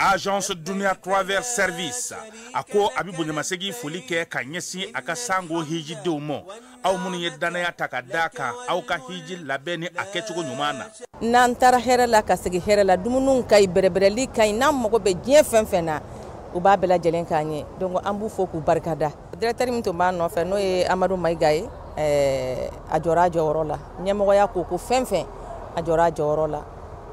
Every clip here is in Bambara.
Agence Dunia Travel Service ako abibu nyamasegi folike kanyesi akasango hiji deumo au munu yedana takadaka au ka hiji labeni akechugo nyumana nantara herala kasegi herala dumunun kay berebereli kay nam moko be jien fenfena u ba bela jelen kanye donc ambu foku barkada directeur minto ma no fe no e Amadou Maïgaye ajora jorola nyamo ya ko fenfen ajora jorola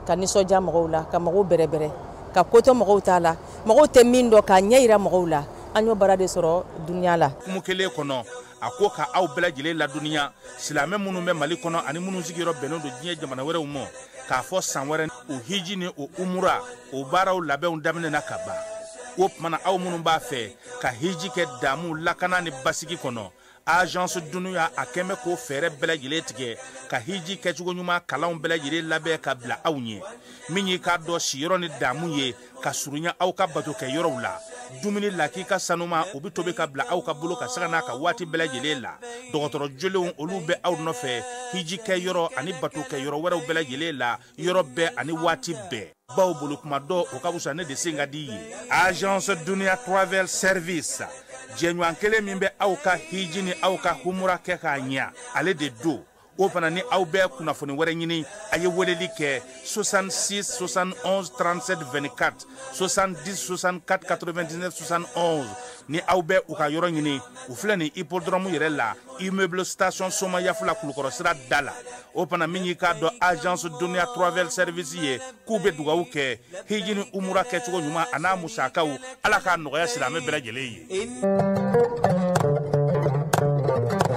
kaniso jamola ka mago berebere ka koto mago tala mago temindo ka nyeira mago la anyo barade soro dunya la mukele kono akoka au bela jele la dunya silame munu me mali kono ani munu zigiro benodo jie jamana were umo ka fo sanwere o hijini o umura o baraw labe undamne nakaba o mana au munu ba fe ka hiji ke damu lakana ni basigi kono Agence Dunia akeme ko fere bela jele tige ka hiji ke chugo nyuma kalaw bela jele labe ka bla awnye minyi ka do shiro ni damu ye ka surunya au ka bato ke yoro la dumuni lakika sanuma obi tobe ka bla au ka bulu ka sagana ka wati bela jele la dogotoro jole olu be aw no fe hiji ke yoro ani bato ke yoro wera bela jele la yoro be ani wati be baw bulu kuma do o ka busa ne de singa di Agence Dunia Travel Service Jenwan kele mimbe auka hijini auka humura keka nya ale de do opana ni aube kuna foni were nyini aye weleli ke 66 71 37 24 70 64 99 71 ni aube uka yoro nyini ufle ni hippodrome yere la immeuble station soma yafula kulukoro sira dala opana minyi ka do Agence Dunia Travel Service ye kube duga uke hijini umura ke chugo nyuma ana musakau alaka noya silame bela jele.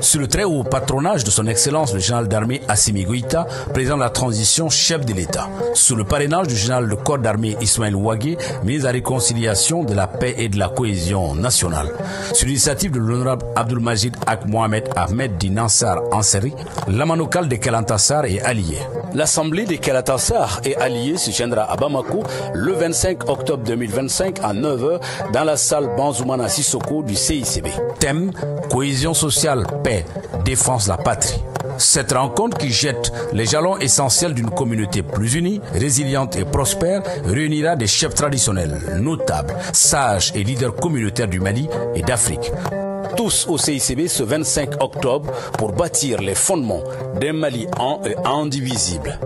Sous le très haut patronage de son Excellence le général d'armée Assimi Goïta, président de la transition, chef de l'État. Sous le parrainage du général de corps d'armée Ismaël Ouagé, ministre de la réconciliation, de la paix et de la cohésion nationale. Sur l'initiative de l'honorable Abdul Majid Ak Mohamed Ahmed Di Nassar Ansari, l'amanokal de Kelantassar est allié. L'assemblée des Kelantassar et alliés se tiendra à Bamako le 25 octobre 2025 à 9h dans la salle Banzoumana Sissoko du CICB. Thème: cohésion sociale, paix, défense de la patrie. Cette rencontre qui jette les jalons essentiels d'une communauté plus unie, résiliente et prospère réunira des chefs traditionnels, notables, sages et leaders communautaires du Mali et d'Afrique. Tous au CICB ce 25 octobre pour bâtir les fondements d'un Mali un et indivisible.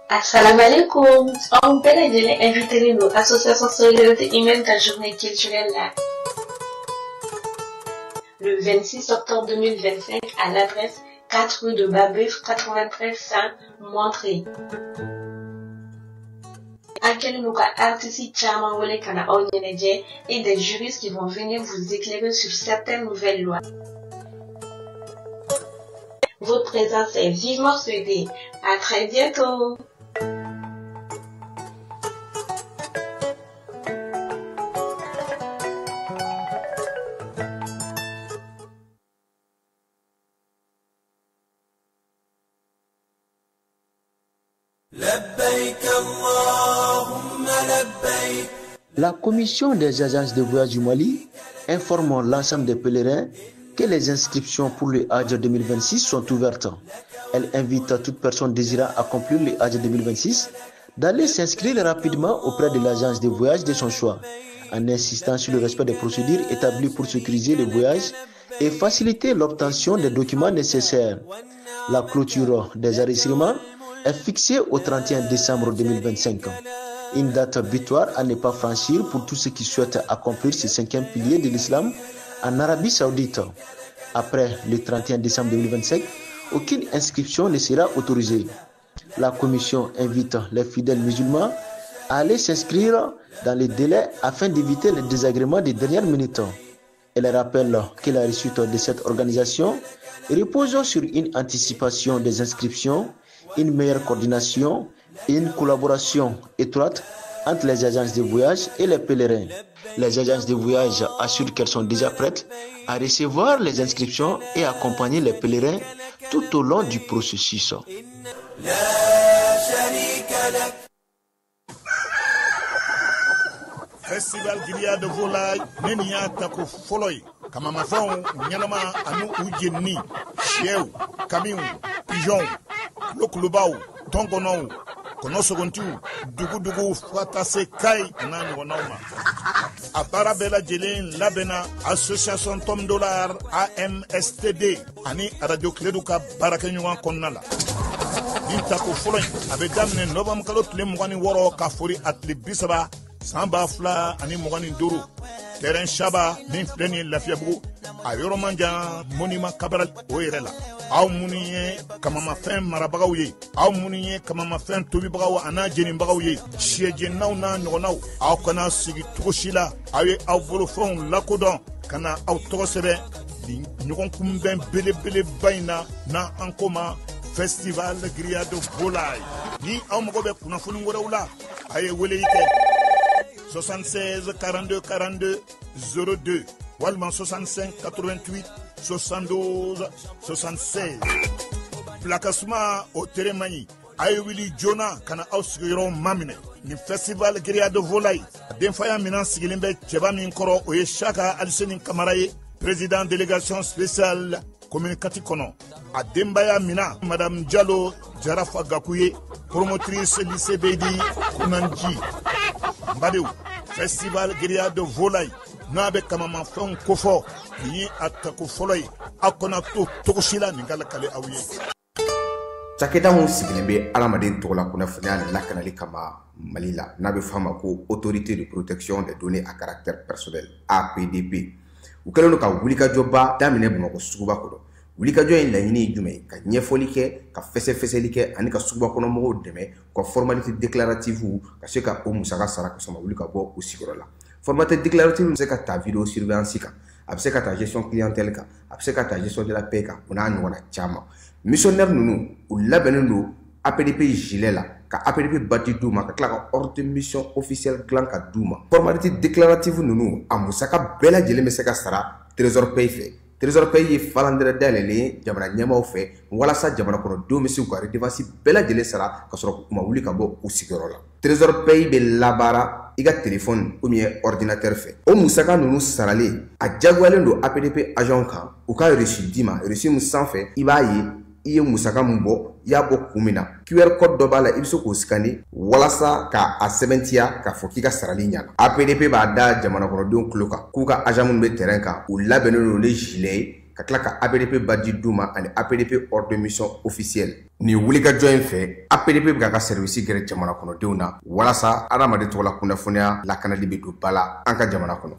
Assalamu alaikum. On peut les inviter nos associations solidarité humaine de la journée culturelle là. Le 26 octobre 2025 à l'adresse 4 rue de Babeuf 93 100 Montreuil. À quel nous artistes charmants ou les canards et des juristes qui vont venir vous éclairer sur certaines nouvelles lois. Votre présence est vivement souhaitée. À très bientôt. La commission des agences de voyage du Mali informe l'ensemble des pèlerins que les inscriptions pour le Hajj 2026 sont ouvertes. Elle invite toute personne désirant accomplir le Hajj 2026 d'aller s'inscrire rapidement auprès de l'agence de voyage de son choix, en insistant sur le respect des procédures établies pour sécuriser le voyage et faciliter l'obtention des documents nécessaires. La clôture des enregistrements est fixée au 31 décembre 2025. Une date butoir à ne pas franchir pour tous ceux qui souhaitent accomplir ce 5e pilier de l'islam en Arabie Saoudite. Après le 31 décembre 2025, aucune inscription ne sera autorisée. La commission invite les fidèles musulmans à aller s'inscrire dans les délais afin d'éviter les désagréments des dernières minutes. Elle rappelle que la réussite de cette organisation repose sur une anticipation des inscriptions, une meilleure coordination et une collaboration étroite entre les agences de voyage et les pèlerins. Les agences de voyage assurent qu'elles sont déjà prêtes à recevoir les inscriptions et accompagner les pèlerins tout au long du processus. Festival Gilia de volaille, Nenia Tako Foloi, kama mafɛnw ɲɛnama ani u jenini sɛw kamiw pigeon kulokulobaw tɔnkɔnɔw kɔnɔsogontiw duguduguw fo ka taa se kayi n'a ɲɔgɔnnaw ma a baara bɛɛ lajɛlen labɛnna association Tom Dollar AMSTD ani radio Kiledu ka baarakɛɲɔgɔn kɔnɔna la nin tako fɔlɔ in a bɛ daminɛ novembre kalo tile 26 ka fori a tile 30 san 2025 terrain Shaba min filɛ nin ye Lafiyabugu a yɔrɔ man jan Monument Cabral o yɛrɛ la aw minnu ye kamamafɛn marabagaw ye aw minnu ye kamamafɛn tobibagaw an'a jeninbagaw ye siyɛjennaw n'a ɲɔgɔnnaw aw kana sigi cogo si la aw ye aw bolofɛnw lakodɔn ka na aw tɔgɔ sɛbɛn nin ɲɔgɔn kunbɛn belebeleba in na n'an ko ma Festival Grillade de Volaille ni aw mago bɛ kunnafoni wɛrɛw la a ye weleli kɛ 76 42 42 02 walima 65 88 72 76 Plakasuma o tere man ɲi a ye wuli joona ka na aw sigiyɔrɔ maminɛ ni Festival Grillade de Volaille denfaya minan sigilen bɛ cɛba min kɔrɔ o ye Saka Aliseni Kamara ye président délégation spéciale commune Kati kɔnɔ a denbaya mina Madame Diallo Jarafa Gakuye promotrice lycée Beydi Kunanji Mbadew Festival Grillade de Volaille n'a bɛ kamamafɛnw kofɔ nin ye a tako fɔlɔ ye aw kana to cogo si la nin ka lakale aw ye. Cakɛda mun sigilen bɛ adamaden tɔgɔ la kunnafoniya lakanali kama Mali la n'a bɛ f'a ma ko autorité de protection des données à caractère personnel APDP u kɛlen don ka wulikajɔba daminɛ Bamakɔ suguba kɔnɔ wulikajɔ in laɲini ye jumɛn ka ɲɛfɔli kɛ ka fɛsɛfɛsɛli kɛ ani ka suguba kɔnɔmɔgɔw dɛmɛ ka formalité déclarative ka se ka o musaka sara ka sɔn ka wuli ka bɔ u sigiyɔrɔ la formalité déclarative bɛ se ka ta vidéo surveillance kan a bɛ se ka ta gestion clientèle kan a bɛ se ka ta gestion de la paix kan o n'a ɲɔgɔnna caman missionnaire ninnu u labɛnnen don APDP gilet la ka APDP bati d'u ma ka tila ka ordre de mission officielle dilan ka d'u ma formalité déclarative ninnu a musaka bɛɛ lajɛlen bɛ se ka sara trésor paye fɛ trésor paye ye falandɛrɛ dayɛlɛlen ye jamana ɲɛmaaw fɛ walasa jamana kɔnɔdenw bɛ se k'u ka redevance bɛɛ lajɛlen sara ka sɔrɔ u ma wuli ka bɔ u sigiyɔrɔ la trésor paye bɛ labaara i ka téléphone ou bien ordinateur fɛ o musaka ninnu saralen a jagoyalen don APDP agent kan u ka reçu d'i ma reçu min sanfɛ i b'a ye i ye musaka min bɔ i y'a bɔ kun min na QR code dɔ b'a la i bɛ se k'o scanner walasa ka a sɛbɛntiya k'a fɔ k'i ka sarali ɲɛna APDP b'a da jamana kɔnɔdenw tulo kan k'u ka agent minnu bɛ terrain kan u labɛnnen don ni gilet ye ka tila ka APDP badge d'u ma ani APDP ordre de mission officielle nin wulikajɔ in fɛ APDP bɛ k'a ka service gɛrɛ jamana kɔnɔdenw na walasa adamaden tɔgɔ la kunnafoniya lakanali bɛ don ba la an ka jamana kɔnɔ.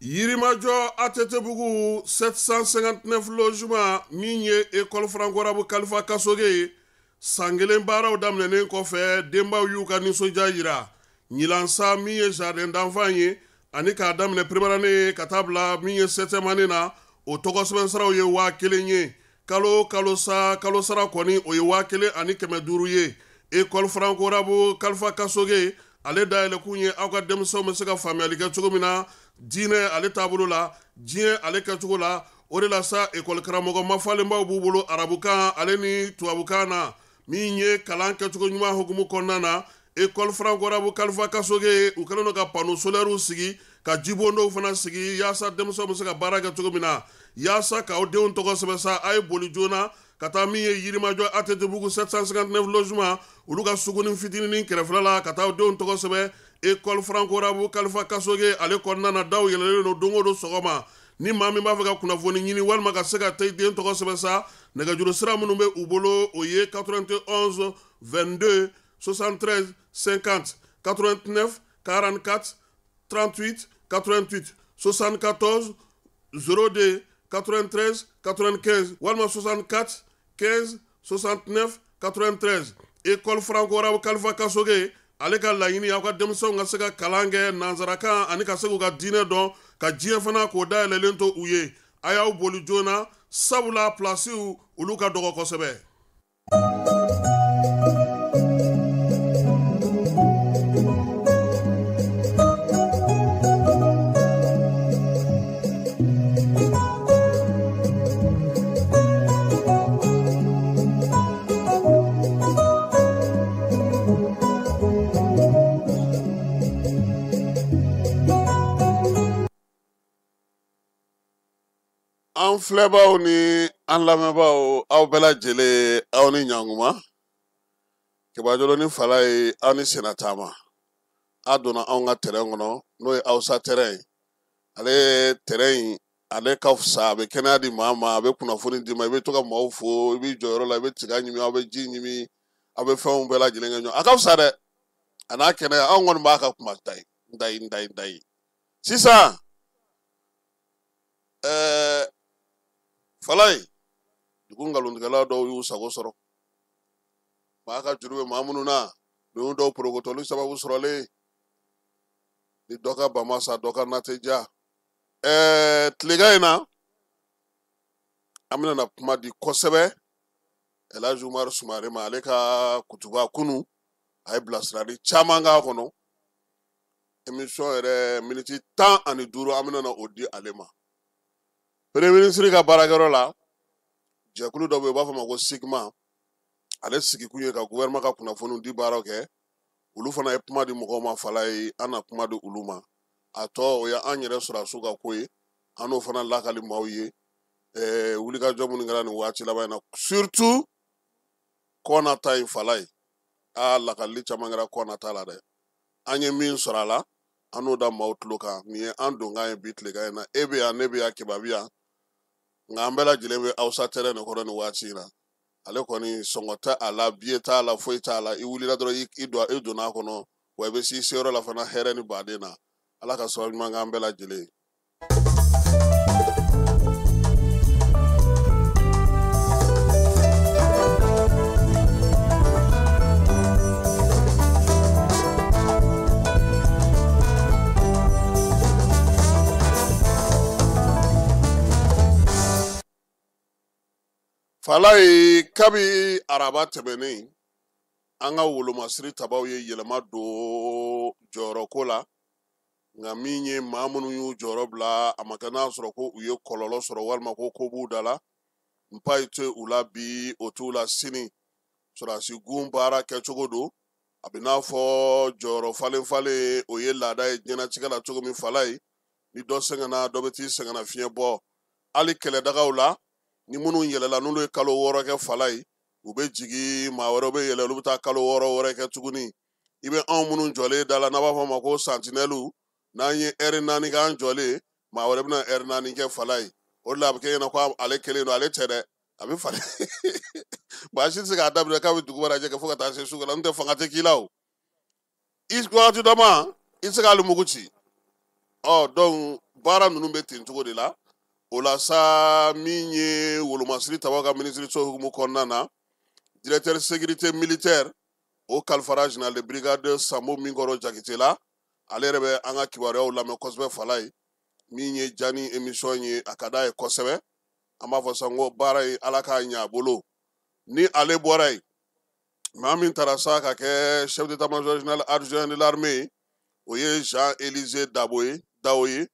Yirimajɔ Atetebugu 759 logement min ye école franco-arabe Kalifa Kasoge ye san kelen baaraw daminɛnen kɔfɛ denbaw y'u ka nisɔndiya yira ɲilansa min ye jardin d'enfant ye ani k'a daminɛ première année ka taa bila min ye 7e année na o tɔgɔsɛbɛn saraw ye 1000 ye kalo sara kɔni o ye 1000 ani 500 ye école franco-arabe Kalifa Kasoge ale dayɛlɛkun ye aw ka denmisɛnw bɛ se ka faamuyali kɛ cogo min na diinɛ ale taabolo la diɲɛ ale kɛcogo la o de la sa école karamɔgɔ mafalenbaw b'u bolo arabukan ale ni tubabukan na min ye kalan kɛcogo ɲuman hukumu kɔnɔna na école franco-arabe Kalifa Kasoge u kɛlen don ka panneau solaire sigi ka jibondow fana sigi yaasa denmisɛnw bɛ se ka baara kɛ cogo min na yaasa k'aw denw tɔgɔ sɛbɛn sa a ye boli joona ka taa min ye Yirimajɔ Atetebugu 759 logement olu ka sugunin fitinin kɛrɛfɛla la ka taa denw tɔgɔ sɛbɛn école franco-arabe Kalifa Kasoge ale kɔnɔna na daw yɛlɛlen don don o don sɔgɔma ni maa min b'a fɛ ka kunnafoni ɲini walima ka se ka taa den tɔgɔ sɛbɛn sa nɛgɛjuru sira minnu bɛ u bolo o ye 91 22 73 50 89 44 38 88 74 02 93 95 walima 64 15 69 93 école franco-arabe Kalifa Kasoge ale ka laɲini aw ka denmisɛnw ka se ka kalan kɛ nanzarakan ani ka se k'u ka diinɛ dɔn ka diɲɛ fana k'o dayɛlɛlen to u ye a y'aw boli joona sabula plasiw olu ka dɔgɔ kosɛbɛ. an filɛbaaw ni an lamɛnbaaw aw bɛɛ lajɛlen aw ni ɲankuma kibajolo ni fala ye aw ni senatama a donna anw ka terrain kɔnɔ n'o ye awsa terrain ale terrain ale ka fisa a bɛ kɛnɛya di maa ma a bɛ kunnafoni di ma i bɛ to ka maaw fo i bɛ jɔyɔrɔ la i bɛ tiga ɲimi aw bɛ ji ɲimi aw bɛ fɛnw bɛɛ lajɛlen kɛ ɲɔgɔn a ka fisa dɛ a n'a kɛnɛya anw kɔni b'a ka kuma dayi sisan fala ye dugu nkalontigɛla dɔw y'u sago sɔrɔ maa ka juru bɛ maa minnu na ninnu dɔw porokotɔli sababu sɔrɔlen ni dɔ ka bama sa dɔ ka nate ja tilegan in na an bɛna kuma di kosɛbɛ Elhaji Umaru Sumare ma ale ka kutuba kunu a ye bilasirali caman k'a kɔnɔ émission yɛrɛ miniti 15 an bɛna o di ale ma premier ministre ka baarakɛyɔrɔ la jɛkulu dɔ bɛ yen u b'a fɔ ma ko sigma ale sigi kun ye ka gouvernement ka kunnafoniw di baaraw kɛ olu fana ye kuma di mɔgɔw ma fala ye an na kuma di olu ma a tɔ o ye an yɛrɛ sɔrɔ a su ka ko ye an n'o fana lakali maaw ye wulikajɔ minnu kɛra nin waati laban in na surtout kɔnata in fala ye lakalili caman kɛra kɔnata la dɛ an ye min sɔrɔ a la an n'o da maaw tulo kan nin ye an donkan ye bi tilegan in na e bɛ yan ne bɛ yan kibabi yan nka an bɛɛ lajɛlen bɛ awsa terrain de kɔrɔ nin waati in na ale kɔni sɔngɔ tɛ a la biye t'a la foyi t'a la i wulila dɔrɔn i donna a kɔnɔ wa i bɛ s'i seyɔrɔ la fana hɛrɛ ni baden na ala ka sababu ɲuman k'an bɛɛ lajɛlen. fala ye kabi araba tɛmɛnen an ka wolomasiri tabaw ye yɛlɛma don jɔyɔrɔko la nka min ye maa minnu y'u jɔyɔrɔ bila a ma kɛ n'a sɔrɔ ko u ye kɔlɔlɔ sɔrɔ walima ko b'u da la n pa ye to u la bi o t'u la sini sɔrɔdasi gun baara kɛcogo don a bɛ n'a fɔ jɔyɔrɔ falen o ye laada ye diɲɛlatigɛ la cogo min fala ye ni dɔ sɛgɛnna dɔ bɛ t'i sɛgɛnna fiɲɛ bɔ hali kɛlɛdagaw la ni minnu yɛlɛla n'olu ye kalo 6 kɛ fala ye u bɛ jigi maa wɛrɛw bɛ yɛlɛ olu bɛ taa kalo 6 wɛrɛ kɛ tuguni i bɛ anw minnu jɔlen da la n'a b'a fɔ ma ko santinɛliw n'an ye heure 4 kɛ an jɔlen maa wɛrɛ bɛna heure 4 kɛ fala ye o de la a bɛ kɛ ɲɛna ko ale kelen don ale tɛ dɛ a bɛ falen maa si tɛ se k'a daminɛ k'a bɛ dugu wɛrɛ jɛ fo ka taa se sugu la n'o tɛ fanga tɛ k'i la o wagati dɔ ma i tɛ se k'ale mugu ci donc baara ninnu bɛ ten cogo de la o la sa min ye wolomasiri tabaw ka minisiriso hukumu kɔnɔna na directeur sécurité militaire o kalifara général de brigade Sambo Minkɔrɔ Jakite la ale yɛrɛ bɛ an ka kibaruyaw lamɛn kosɛbɛ fala ye min ye jani émission ye a ka d'a ye kosɛbɛ an b'a fɔ sisan ko baara ye ala k'a ɲɛ a bolo ni ale bɔra yen maa min taara sa ka kɛ chef d'état-major général adjoint de l'armée o ye Jean-Élisée Dawo ye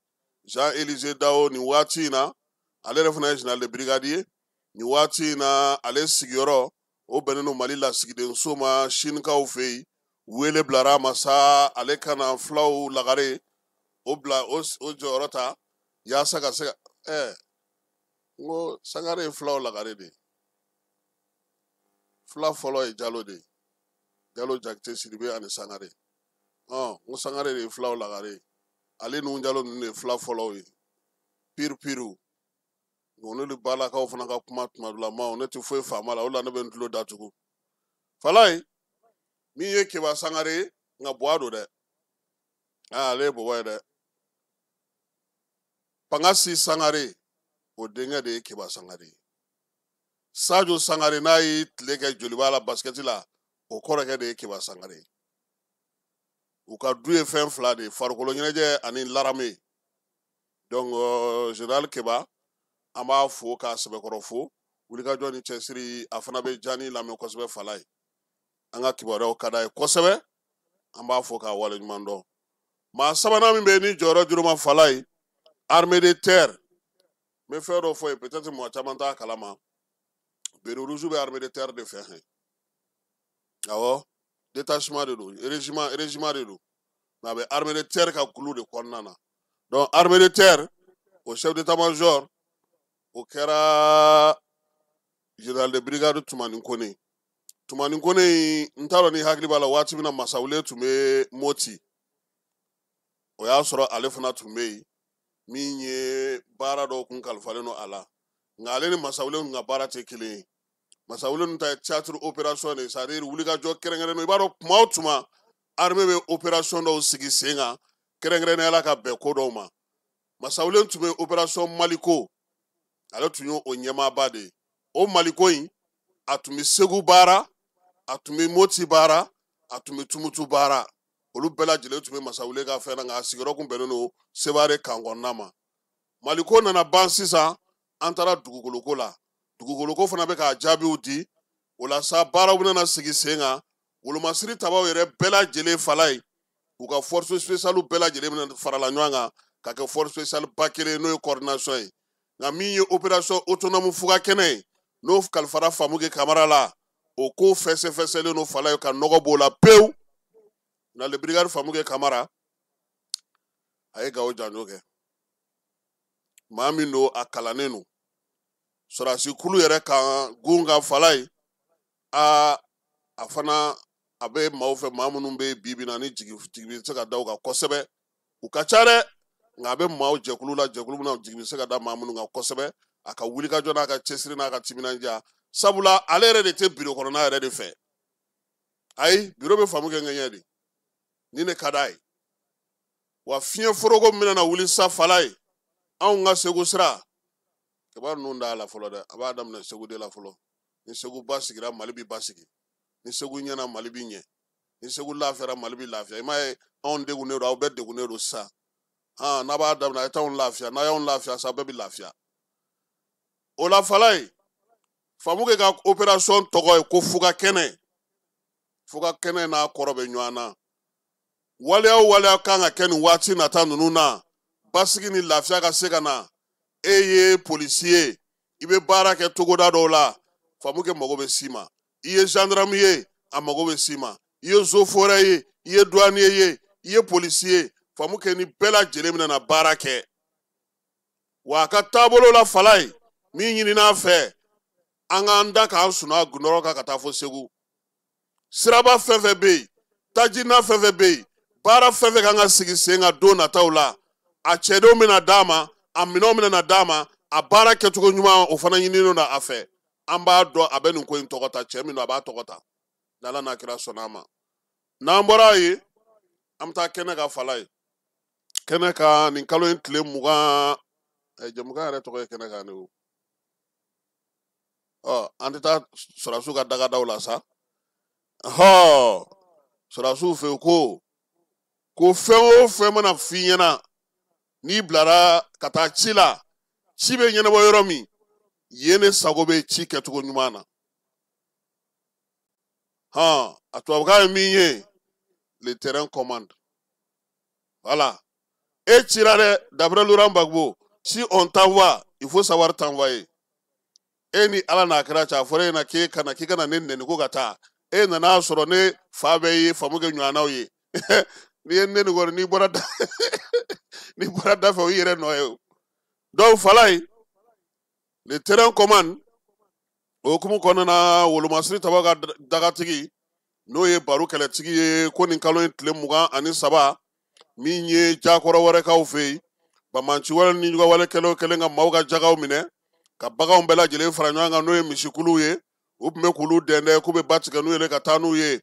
Jean-Élisée Dawo nin waati in na ale yɛrɛ fana ye général de brigade ye nin waati in na ale sigiyɔrɔ o bɛnnen don Mali lasigidenso ma sinikaw fɛ yen wele bilara a ma sa ale kana filaw lagare o jɔyɔrɔ ta yaasa ka se ka n ko Sangare ye filaw lagare de fila fɔlɔ ye Jalo de Jalo Jakite Sidibe ani Sangare n ko Sangare de ye filaw lagare ale n'u Jalo ninnu de ye fila fɔlɔw ye piriw n'olu balakaw fana ka kuma tuma dɔ la ne tɛ foyi faama la o la ne bɛ n tulo datugu fala ye min ye Keba Sangare ye nka buwa don dɛ ale ye bɔbɔ ye dɛ Pangasi Sangare o denkɛ de ye Keba Sangare ye Sajo Sangare n'a ye tile kɛ joliba la basikɛti la o kɔrɔkɛ de ye Keba Sangare ye u ka du ye fɛn fila de ye farikolo ɲɛnajɛ ani larame donc général Keba an b'a fo k'a sɛbɛkɔrɔ fo wulikajɔ ni cɛsiri a fana bɛ jani lamɛn kosɛbɛ fala ye an ka kibaruyaw ka d'a ye kosɛbɛ an b'a fo k'a waleɲuman dɔn maa sabanan min bɛ yen ni jɔyɔrɔ juru ma fala ye armée de terre n bɛ fɛn dɔ fɔ yen peut-être mɔgɔ caman t'a kalama Bere rouge bɛ armée de terre de fɛ awɔ détachement de don régiment de don mais a bɛ armée de terre ka kulu de kɔnɔna na donc armée de terre o chef d'état-major o kɛra général de brigade Tumani Kone. Tumani Kone n t'a dɔn ni hakili b'a la waati min na Masawule tun bɛ Moti. O y'a sɔrɔ ale fana tun bɛ yen min ye baara dɔw kun kalifalen don a la. Nka ale ni Masawule kun ka baara tɛ kelen ye. Masawule ninnu ta ye théâtre opération de, c'est-à-dire wulikajɔ kɛrɛnkɛrɛnnen. I b'a dɔn tuma o tuma armée bɛ opération dɔw sigi sen kan kɛrɛnkɛrɛnnenya la ka bɛn ko dɔw ma. Masawule tun bɛ opération Maliko, ale tun y'o ɲɛmaaba de ye. O Maliko in a tun bɛ Segu baara, a tun bɛ Moti baara, a tun bɛ Tumutu baara. Olu bɛɛ lajɛlen tun bɛ Masawule ka fɛn na nka a sigiyɔrɔ kun bɛnnen don Sevare kan kɔnɔna ma. Maliko nana ban sisan an taara dugukoloko la. Dugukoloko fana bɛ k'a jaabiw di. O la sa baaraw bɛna sigi sen kan. Wolomasiri tabaw yɛrɛ bɛɛ lajɛlen fala ye. U ka force spéciale bɛɛ lajɛlen bɛna farala ɲɔgɔn kan ka kɛ force spéciale ba kelen n'o ye coordination ye. Nka min ye opération autonome fuga kɛnɛ ye n'o kalifara Famuke Kamara la, o ko fɛsɛfɛsɛlen n'o fala ye ka nɔgɔ b'o la pewu. Na le brigade Famuke Kamara a ye Gawo Janjo kɛ. Maa min don a kalannen don. Sɔrɔdasi kulu yɛrɛ kan gun ka fala ye, a fana a bɛ maaw fɛ maa minnu bɛ bi na ni jigi bɛ se ka da u kan kosɛbɛ. U ka ca dɛ, nka a bɛ maaw jɛkulu la jɛkulu min na jigi bɛ se ka da maa minnu kan kosɛbɛ. A ka wulikajɔ n'a ka cɛsiri n'a ka timinandiya. Sabula ale yɛrɛ de tɛ biro kɔnɔna yɛrɛ de fɛ. Ayi, biro bɛ Famuke ŋɛɲɛ de. Ni ne ka d'a ye. Wa fiɲɛ foroko min bɛna wuli sa fala ye, anw ka Segu sira, kaba ninnu d'a la fɔlɔ dɛ, a b'a daminɛ Segu de la fɔlɔ. Ni Segu ba sigira Mali bɛ ba sigi. Ni Segu ɲɛna Mali bɛ ɲɛ. Ni Segu lafiyara Mali bɛ lafiya. I m'a ye anw degunnen don, aw bɛɛ degunnen don sisan. N'a b'a daminɛ a ye t'anw lafiya, n'a y'anw lafiya sa bɛɛ bɛ lafiya. O la fala ye, Famuke ka opération tɔgɔ ye ko fuga kɛnɛ. Fuga kɛnɛ n'a kɔrɔ bɛ ɲɔgɔn na. Waleya o waleya kan ka kɛ nin waati nata ninnu na, basigi ni lafiya ka se ka na. E ye policier ye, i bɛ baara kɛ togoda dɔw la, Famuke mago bɛ s'i ma. I ye gendarme ye, a mago bɛ s'i ma. I ye eaux et forêts ye, i ye douanier ye, i ye policier ye, Famuke ni bɛɛ lajɛlen bɛna baara kɛ. Wa a ka taabolo la fala ye, min ɲinina fɛ, an k'an da k'an sunɔgɔ gundɔrɔ kan ka taa fo Segu. Siraba fɛn fɛn bɛ yen, tajina fɛn fɛn bɛ yen, baara fɛn fɛn kan ka sigi sen kan don nataw la, a cɛdenw bɛna d'a ma, a minɛnw bɛna d'a ma, a baara kɛcogo ɲuman o fana ɲininen don a fɛ. An b'a dɔn a bɛ nin ko in tɔgɔ ta, cɛ min don a b'a tɔgɔ ta. N'Ala n'a kira sɔnna ma. N'an bɔra yen, an bɛ taa kɛnɛ ka fala ye. Kɛnɛ kan nin kalo in tile 20, jamukan yɛrɛ tɔgɔ ye kɛnɛ kan ne o. An tɛ taa sɔrɔdasiw ka dagadaw la sa. Sɔrɔdasiw fɛ yen ko fɛn o fɛn mana f'i ɲɛna, n'i bilara ka taa ci la, ci bɛ ɲɛnabɔ yɔrɔ min, yen ne sago bɛ ci kɛcogo ɲuman na. A tubabukan ye min ye, le terrain commande. Voilà. Et cira dɛ, d'après Laurent Gbagbo, si on t'envoie, il faut savoir t'envoyer. E ni Ala n'a kɛra cɛ a fɔra e ɲɛna k'i kana ne nɛni ko ka taa. E nana sɔrɔ ne fa bɛ ye Famuke ɲɔgɔnnaw ye. N'i ye nɛni kɔni n'i bɔra da fɛ o y'i yɛrɛ nɔ ye o. Donc fala ye, le terrain commande, o hukumu kɔnɔna na Wolomasiri tabaw ka dagatigi n'o ye Baro kɛlɛtigi ye ko nin kalo in tile 23 min ye jakɔrɔ wɛrɛ k'aw fɛ yen, Bamanci wɛrɛ ni ɲuguwale kɛlen ka maaw ka jagaw minɛ, ka baganw bɛɛ lajɛlen fara ɲɔgɔn kan n'o ye misikuluw ye, u tun bɛ k'olu dɛndɛ k'u bɛ ba tigɛ n'u ye ka taa n'u ye.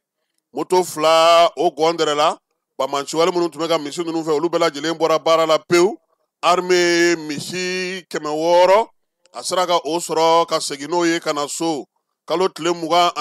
Moto 2 o gɔndɛrɛ la, Bamanci wɛrɛ minnu tun bɛ ka misi ninnu fɛ olu bɛɛ lajɛlen bɔra baara la pewu. Armée misi 600 a sera ka o sɔrɔ ka segin n'o ye ka na so. Kalo tile 25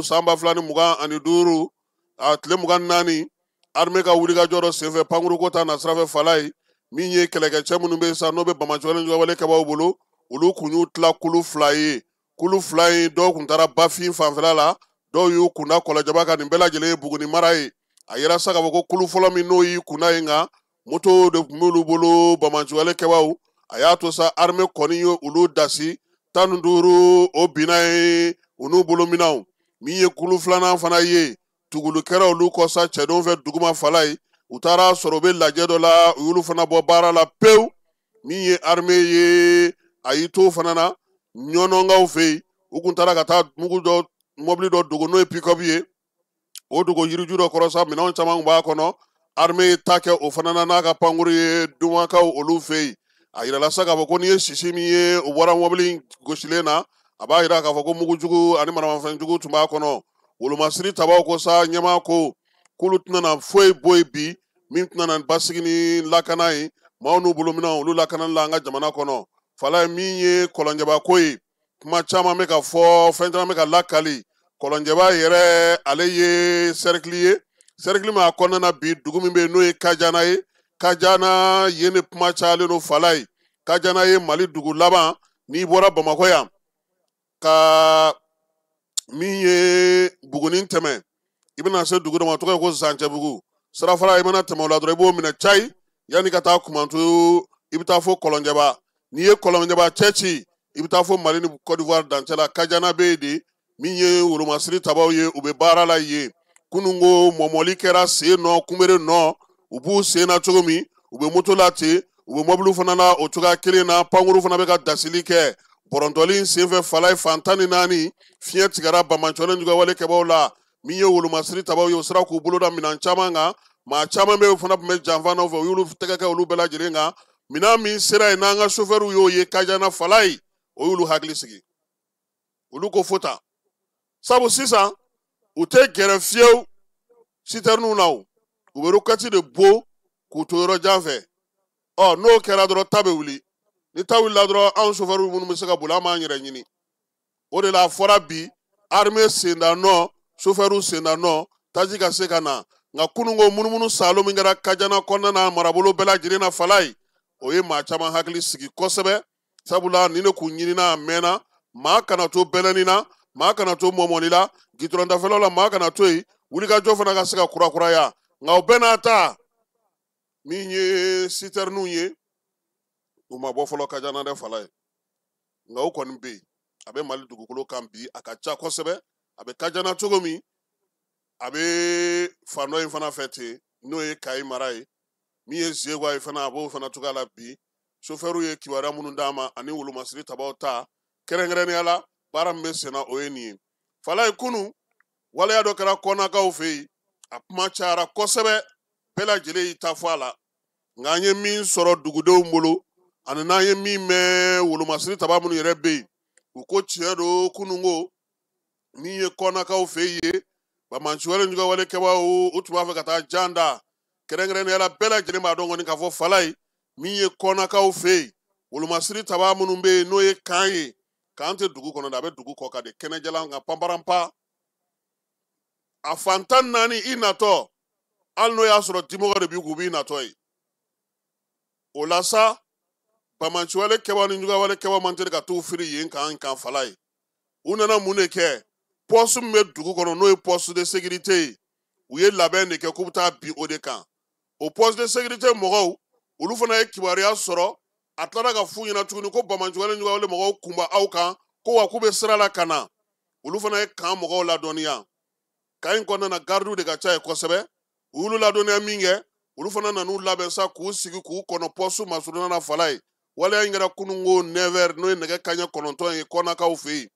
san 2025 a tile 24 armée ka wulikajɔ dɔ senfɛ pankuruko ta na sira fɛ fala ye, min ye kɛlɛkɛcɛ minnu bɛ sa n'o bɛ Bamanci wɛrɛ ɲuguwale kɛbaaw bolo, olu kun y'u tila kulu 2 ye. Kulu 2 in dɔw kun taara Bafin fanfɛla la, dɔw y'u kunda Kɔlɔjaba kan, nin bɛɛ lajɛlen ye Buguni mara ye. A yera sa k'a fɔ ko kulu fɔlɔ min n'o y'i kunda yen nka moto de tun b'olu bolo Bamanci wɛrɛ kɛbaaw, a y'a to sa armée kɔni ye olu dasi 15 o binna ye u n'u bolo minɛnw. Min ye kulu 2nan fana ye, tugulu kɛra olu kɔ sa cɛdenw fɛ duguma fala ye, u taara sɔrɔ u bɛ lajɛ dɔ la, u y'olu fana bɔ baara la pewu. Min ye armée ye a y'i to fana na ɲɔnɔngaw fɛ yen u kun taara ka taa mobili dɔ dogo n'o ye pick-up ye o dogo yiriju dɔ kɔrɔ sa minɛnw caman b'a kɔnɔ armée ye ta kɛ o fana na n'a ka pankuru ye dumakaw olu fɛ yen a yirala sa k'a fɔ ko n'i ye sisi min ye o bɔra mobili gosilen na a b'a yira k'a fɔ ko mugujugu ani maramafɛnjugu tun b'a kɔnɔ wolomasiri tabaw ko sa ɲɛmaa ko k'olu tɛna na foyi bɔ yen bi min tɛna na basigi ni lakana ye maaw n'u bolominɛw olu lakanali la an ka jamana kɔnɔ fala ye min ye kɔlɔnjɛbako ye kuma caman bɛ ka fɔ fɛn caman bɛ ka lakali kɔlɔnjɛba yɛrɛ ale ye cercle ye cercle min a kɔnɔna na bi dugu min bɛ yen n'o ye Kajana ye Kajana yen ni kuma cayalen don fala ye Kajana ye Mali dugu laban n'i bɔra Bamakɔ yan ka min ye Buguni tɛmɛ i bɛna se dugu dɔ ma tɔgɔ ye ko Zancɛbugu sirafara i mana tɛmɛ o la dɔrɔn i b'o minɛ cayi yanni ka taa Kumantu i bɛ taa fo Kɔlɔnjɛba n'i ye Kɔlɔnjɛba cɛ ci i bɛ taa fo Mali ni Côte d'Ivoire dancɛ la Kajana bɛ yen de min ye wolomasiri tabaw ye u bɛ baara la yen kunungo mɔmɔli kɛra sen nɔ kunbere nɔ u b'u sen na cogo min u bɛ moto la ten u bɛ mɔbiliw fana na o cogoya kelen na pankuru fana bɛ ka dasili kɛ bɔrɔntɔli senfɛ fala ye fan 14 fiɲɛ tigɛra Bamancɔlen jugawale kɛbaw la min ye wolomasiri tabaw ye o sera k'u bolo da minɛn caman kan maa caman bɛ fana tun bɛ janfa nɔfɛ u y'olu tɛgɛ kɛ olu bɛɛ lajɛlen kan minɛn min sera yen n'an ka chauffeur y'o ye Kajana fala ye o y'olu hakili sigi olu ko fota sabu sisan u tɛ gɛrɛ fiyewu citerne na o u bɛ roquette de bo k'u to yɔrɔ jan fɛ n'o kɛra dɔrɔn ta bɛ wuli ni ta wulila dɔrɔn anw chauffeur minnu bɛ se ka boli an b'an yɛrɛ ɲini o de la a fɔra bi armée senda nɔ chauffeur senda nɔ taji ka se ka na nka kunungo munumunu salo min kɛra Kajana kɔnɔna na marabolo bɛɛ lajɛlen na fala ye o ye maa caman hakili sigi kosɛbɛ sabula ni ne k'u ɲinina a mɛnna maa kana to bɛlɛnni na maa kana to mɔmɔni la gitɔrɔn dafɛlaw la maa kana to yen wulikajɔ fana ka se ka kurakuraya nka o bɛɛ n'a ta min ye citerne ye u ma bɔ fɔlɔ Kajana dɛ fala ye nka o kɔni bɛ yen a bɛ Mali dugukolo kan bi a ka ca kosɛbɛ a bɛ Kajana cogo min a bɛ fan dɔ in fana fɛ ten n'o ye Kayi mara ye min ye Zegwa ye fana a b'o fana cogoya la bi chauffeur ye kibaruya minnu d'a ma ani wolomasiri tabaw ta kɛrɛnkɛrɛnnenya la baara min bɛ sen na o ye nin ye fala ye kunun waleya dɔ kɛra kɔnakaw fɛ yen a kuma cayara kosɛbɛ bɛɛ lajɛlen y'i ta fɔ a la nka an ye min sɔrɔ dugudenw bolo ani n'an ye min mɛn wolomasiri taba minnu yɛrɛ bɛ yen u ko tiɲɛ don kunungo min ye kɔnakaw fɛ yen Bamancɔlen jugawale kɛbaw u tun b'a fɛ ka taa jan da kɛrɛnkɛrɛnnenya la bɛɛ lajɛlen b'a dɔn kɔni k'a fɔ fala ye min ye kɔnakaw fɛ yen wolomasiri taba minnu bɛ yen n'o ye kan ye kan tɛ dugu kɔnɔ dɛ a bɛ dugu kɔ ka de kɛnɛjalan nka panparanpa a fan 14 i natɔ hali n'o y'a sɔrɔ dimɔgɔ de b'i kun u b'i natɔ ye o la sa Bamancɔlen kɛbaw ni jugawale kɛbaw man teli ka t'u firi yen kan fala ye u nana mun de kɛ poste min bɛ dugu kɔnɔ n'o ye poste de sécurité ye u ye labɛn de kɛ k'u bɛ taa bin o de kan o poste de sécurité mɔgɔw olu fana ye kibaruya sɔrɔ a tilara ka f'u ɲɛna tuguni ko Bamancɔlen jugawale mɔgɔw kunba aw kan ko wa k'u bɛ sira la ka na olu fana ye kan mɔgɔw ladɔnniya kan in kɔnɔna na gardiw de ka ca yen kosɛbɛ u y'olu ladɔnniya min kɛ olu fana nan'u labɛn sa k'u sigi k'u kɔnɔ poste masurunya na fala ye waleya in kɛra kunungo 9h n'o ye nɛgɛ kaɲɛ 9 ye kɔnakaw fɛ yen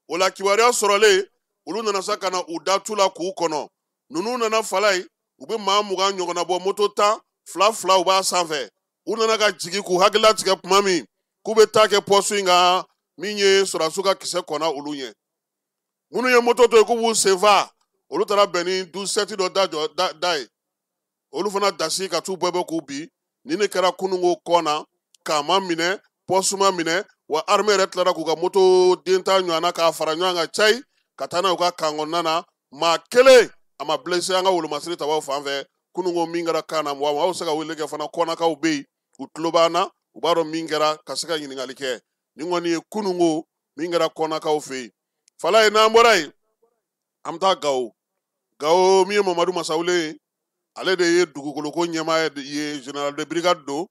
o la kibaruya sɔrɔlen olu nana sa ka na u da tu la k'u kɔnɔ ninnu nana fala ye u bɛ maa 20 ɲɔgɔnna bɔ moto 10 fila u b'a sanfɛ u nana ka jigin k'u hakilila tigɛ tuma min k'u bɛ taa kɛ poste in kan min ye sɔrɔdasiw ka kisɛ kɔnna olu ɲɛ minnu ye moto to yen k'u b'u senfa olu taara bɛn ni 12-7 dɔ da ye olu fana dasi ka t'u bɛɛ k'u bin ni ne kɛra kunungo kɔ na k'a ma minɛ poste ma minɛ wa armée yɛrɛ tilara k'u ka moto den ta ɲɔgɔnna k'a fara ɲɔgɔn kan cayi ka taa n'a ye u ka kan kɔnɔna na maa kelen a ma blessé an ka wolomasiri tabaw fan fɛ kunungo min kɛra kan na wa aw bɛ se ka wele kɛ fana kɔnakaw bɛ yen u tulo b'an na u b'a dɔn min kɛra ka se ka ɲininkali kɛ nin kɔni ye kunungo min kɛra kɔnakaw fɛ yen fala ye n'an bɔra yen an bɛ taa Gawo min ye Mamadu Masawule ye ale de ye dugukoloko ɲɛmaaya ye général de brigade don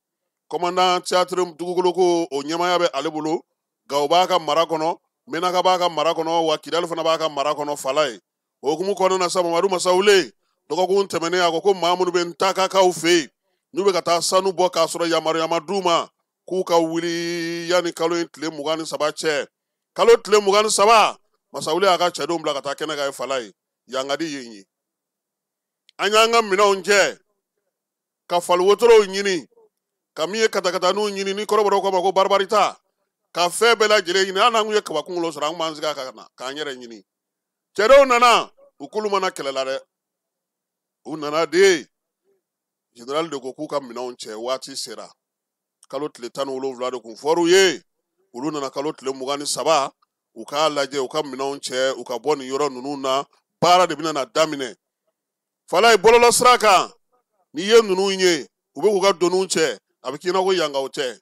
commandant théâtre dugukoloko o ɲɛmaaya bɛ ale bolo Gawo b'a ka mara kɔnɔ Menaka b'a ka mara kɔnɔ wa Kidali fana b'a ka mara kɔnɔ fala ye o hukumu kɔnɔna na sa Mamadu Masawule dɔgɔkun tɛmɛnen a ko maa minnu bɛ Ntakakaw fɛ yen n'u bɛ ka taa sanu bɔ k'a sɔrɔ yamaruya ma d'u ma k'u ka wuli yani kalo in tile 23 cɛ. Kalo tile 23 Masawule y'a ka cɛdenw bila ka taa kɛnɛ ka ye fala ye. Yangadi yen ye. An y'an ka minɛnw cɛ ka fali wotorow ɲini ka min ye katakataninw ɲini ni kɔrɔbɔrɔw ko ma ko barbarita ka fɛn bɛɛ lajɛlen ɲini hali n'an kun ye kabakunkolo sɔrɔ an kun b'an sigi ka na k'an yɛrɛ ɲini. Cɛdenw nana u k'olu mana kɛlɛ la dɛ. U nana de général de ko k'u ka minɛnw cɛ waati sera. Kalo tile 17 de kun fɔr'u ye. Olu nana kalo tile 23 u k'a lajɛ u ka minɛnw cɛ u ka bɔ nin yɔrɔ ninnu na baara de bɛna daminɛ. Fala ye bɔlɔlɔ sira kan n'i ye ninnu ye u bɛ k'u ka doniw cɛ a bɛ k'i na ko yangaw tɛ.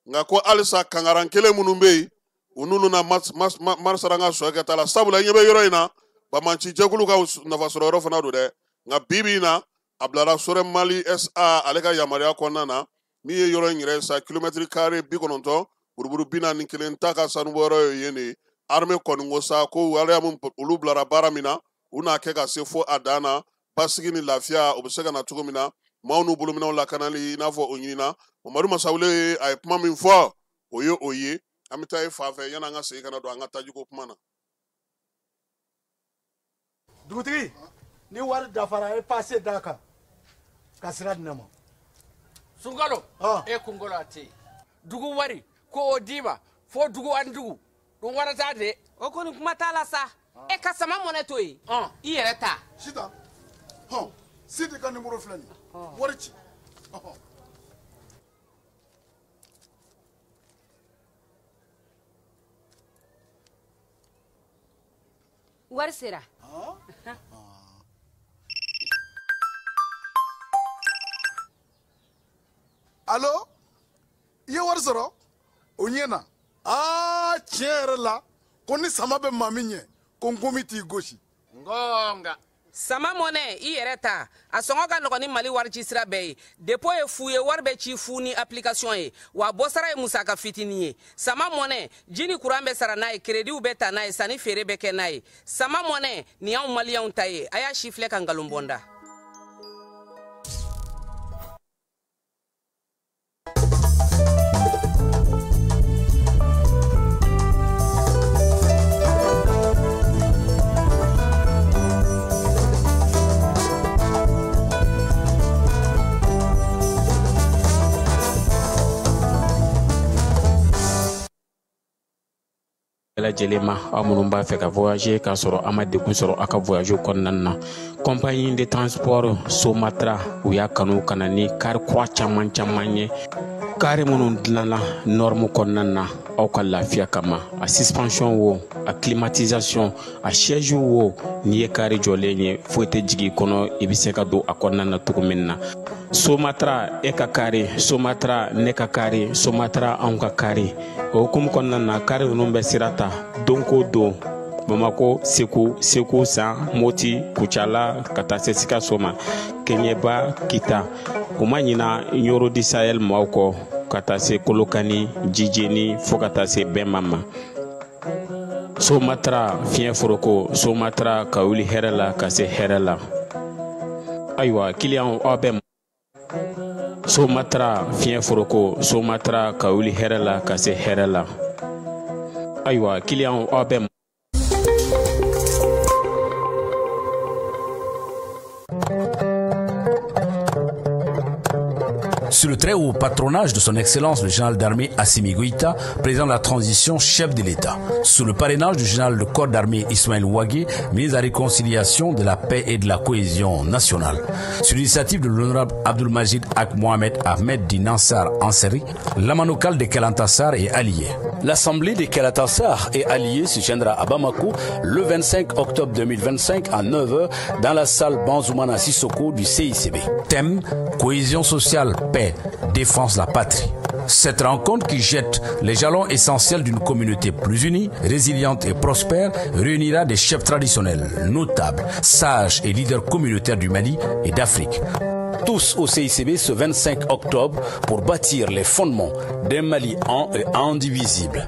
Nka ko halisa kangaran kelen minnu bɛ yen u n'olu na marisaranga sɔkɛta la sabula ɲɛ bɛ yɔrɔ in na Bamanci jɛkulu ka nafasɔrɔ yɔrɔ fana don dɛ. Nka bibi in na a bilara Sɔrɛ Mali SA ale ka yamaruya kɔnɔna na min ye yɔrɔ in yɛrɛ sa kilomɛtiri kare 90 buruburu 41 ta ka sanubɔyɔrɔ ye yen de. Armée kɔni ko sa ko waleya min olu bilara baara min na u n'a kɛ ka se fo a dan na basigi ni lafiya o bɛ se ka na cogo min na maaw n'u bolominɛw lakanali i n'a fɔ o ɲinina. Mamadu Masawule a ye kuma min fɔ o ye o ye. An bɛ taa ye fan fɛ yanni an ka segin ka na don an ka tajiko kuma na. Dugutigi ni wari dafara e passe d'a kan ka sira di ne ma. Sunkalo e kunkolo a tɛ yen. Dugu wari ko o d'i ma fo dugu ani dugu dun wari t'a de. O kɔni kuma t'a la sa. E ka sama mɔnɛ to yen. I yɛrɛ ta. Sita Sidi ka numéro filɛ nin ye. Wari ci. Wari sera. Allo i ye wari sɔrɔ o ɲɛna tiɲɛ yɛrɛ la ko ni sama bɛ maa min ɲɛ ko n komi t'i gosi. Ngonga. Sama mɔnɛ i yɛrɛ ta a sɔngɔ ka nɔgɔn ni Mali wari ci sira bɛɛ ye. Dépôt ye fu ye wari bɛ ci fu ni application ye wa bɔ sara ye musaka fitinin ye. Sama mɔnɛ ji ni courant bɛ sara n'a ye crédit bɛ ta n'a ye sanni feere bɛ kɛ n'a ye. Sama mɔnɛ nin y'anw maliyɛnw ta ye a y'a si filɛ ka nkalon bɔnda. lajɛlen ma aw minnu b'a fɛ ka voyager k'a sɔrɔ a ma degun sɔrɔ a ka voyage kɔnɔna na compagnie de transport Somatra u y'a kanu ka na ni kari kura caman ye kari minnu dilanna norme kɔnɔna na aw ka lafiya kama a suspension wo a climatisation a siège wo n'i ye kari jɔlen ye foyi tɛ jigin kɔnɔ i bɛ se ka don a kɔnɔna na cogo min na Somatra e ka kari Somatra ne ka kari Somatra anw ka kari o hukumu kɔnɔna na kari ninnu bɛ sira ta don ko don Bamako Segu San Moti Kucala ka taa se Sikaso ma Keɲeba Kita u ma ɲina Yoro di Sahel maaw kɔ ka taa se Kolokani Jijeni fo ka taa se Bɛnma ma Somatra fiɲɛ foroko Somatra ka wuli hɛrɛ la ka se hɛrɛ la ayiwa client aw bɛ Somatra fiɲɛ foroko Somatra ka wuli hɛrɛ la ka se hɛrɛ la ayiwa client aw bɛ Sous le très haut patronage de son Excellence le général d'armée Assimi Goïta, président de la transition, chef de l'État. Sous le parrainage du général de corps d'armée Ismaël Ouagé, ministre de la réconciliation, de la paix et de la cohésion nationale. Sur l'initiative de l'honorable Abdul-Majid Ak Mohamed Ahmed Di Nassar Ansari, l'amanokal de Kelantassar est allié. L'assemblée de Kelantassar est alliée se tiendra à Bamako le 25 octobre 2025 à 9h dans la salle Banzoumana Sissoko du CICB. Thème: cohésion sociale, paix, défense de la patrie. Cette rencontre qui jette les jalons essentiels d'une communauté plus unie, résiliente et prospère réunira des chefs traditionnels, notables, sages et leaders communautaires du Mali et d'Afrique. Tous au CICB ce 25 octobre pour bâtir les fondements d'un Mali un et indivisible.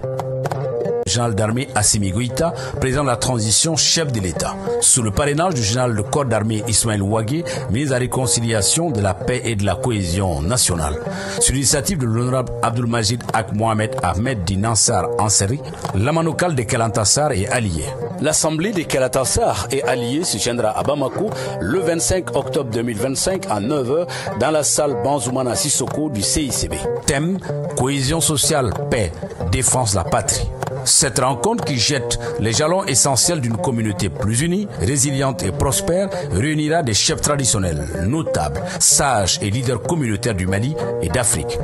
Général d'armée Assimi Goïta, président de la transition, chef de l'État. Sous le parrainage du général de corps d'armée Ismaël Ouagé, ministre de la réconciliation, de la paix et de la cohésion nationale. Sur l'initiative de l'honorable Abdulmajid Ak Mohamed Ahmed Dinansar Anseri, l'amanokal de Kelantassar est allié. L'assemblée de Kelantassar et alliés se tiendra à Bamako le 25 octobre 2025 à 9h dans la salle Banzoumana Sissoko du CICB. Thème: cohésion sociale, paix, défense de la patrie. Cette rencontre qui jette les jalons essentiels d'une communauté plus unie, résiliente et prospère réunira des chefs traditionnels, notables, sages et leaders communautaires du Mali et d'Afrique.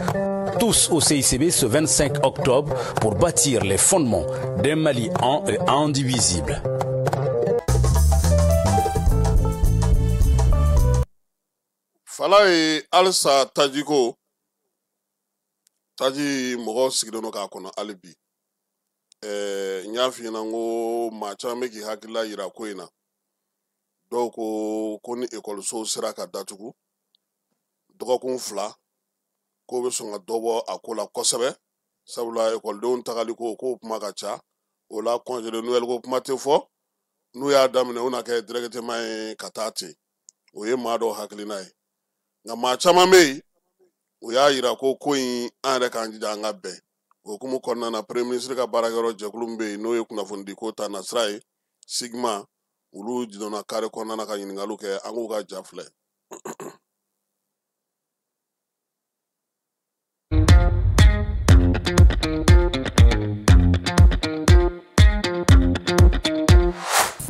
Tous au CICB ce 25 octobre pour bâtir les fondements d'un Mali un et indivisible. Falaye alsa tajiko taji mogo sigidono ka kono alibi nyafi na ngo macha meki hakila yira koina doko koni école so siraka datugu doko kun fla ko be songa dobo akola kosebe sabula école don tagali ko kuma kacha ola congé de Noël ko kuma te fo nu ya damne una ke directement katati oye mado haklinai nga macha mamei oya yira ko koyin ande kanji janga be ko kuma konna na premier ministre ka baragaro jekulumbe no ye kuna fundi ko ta na srai sigma ulu jidona kare konna na kanyi ngaluke angu ka jafle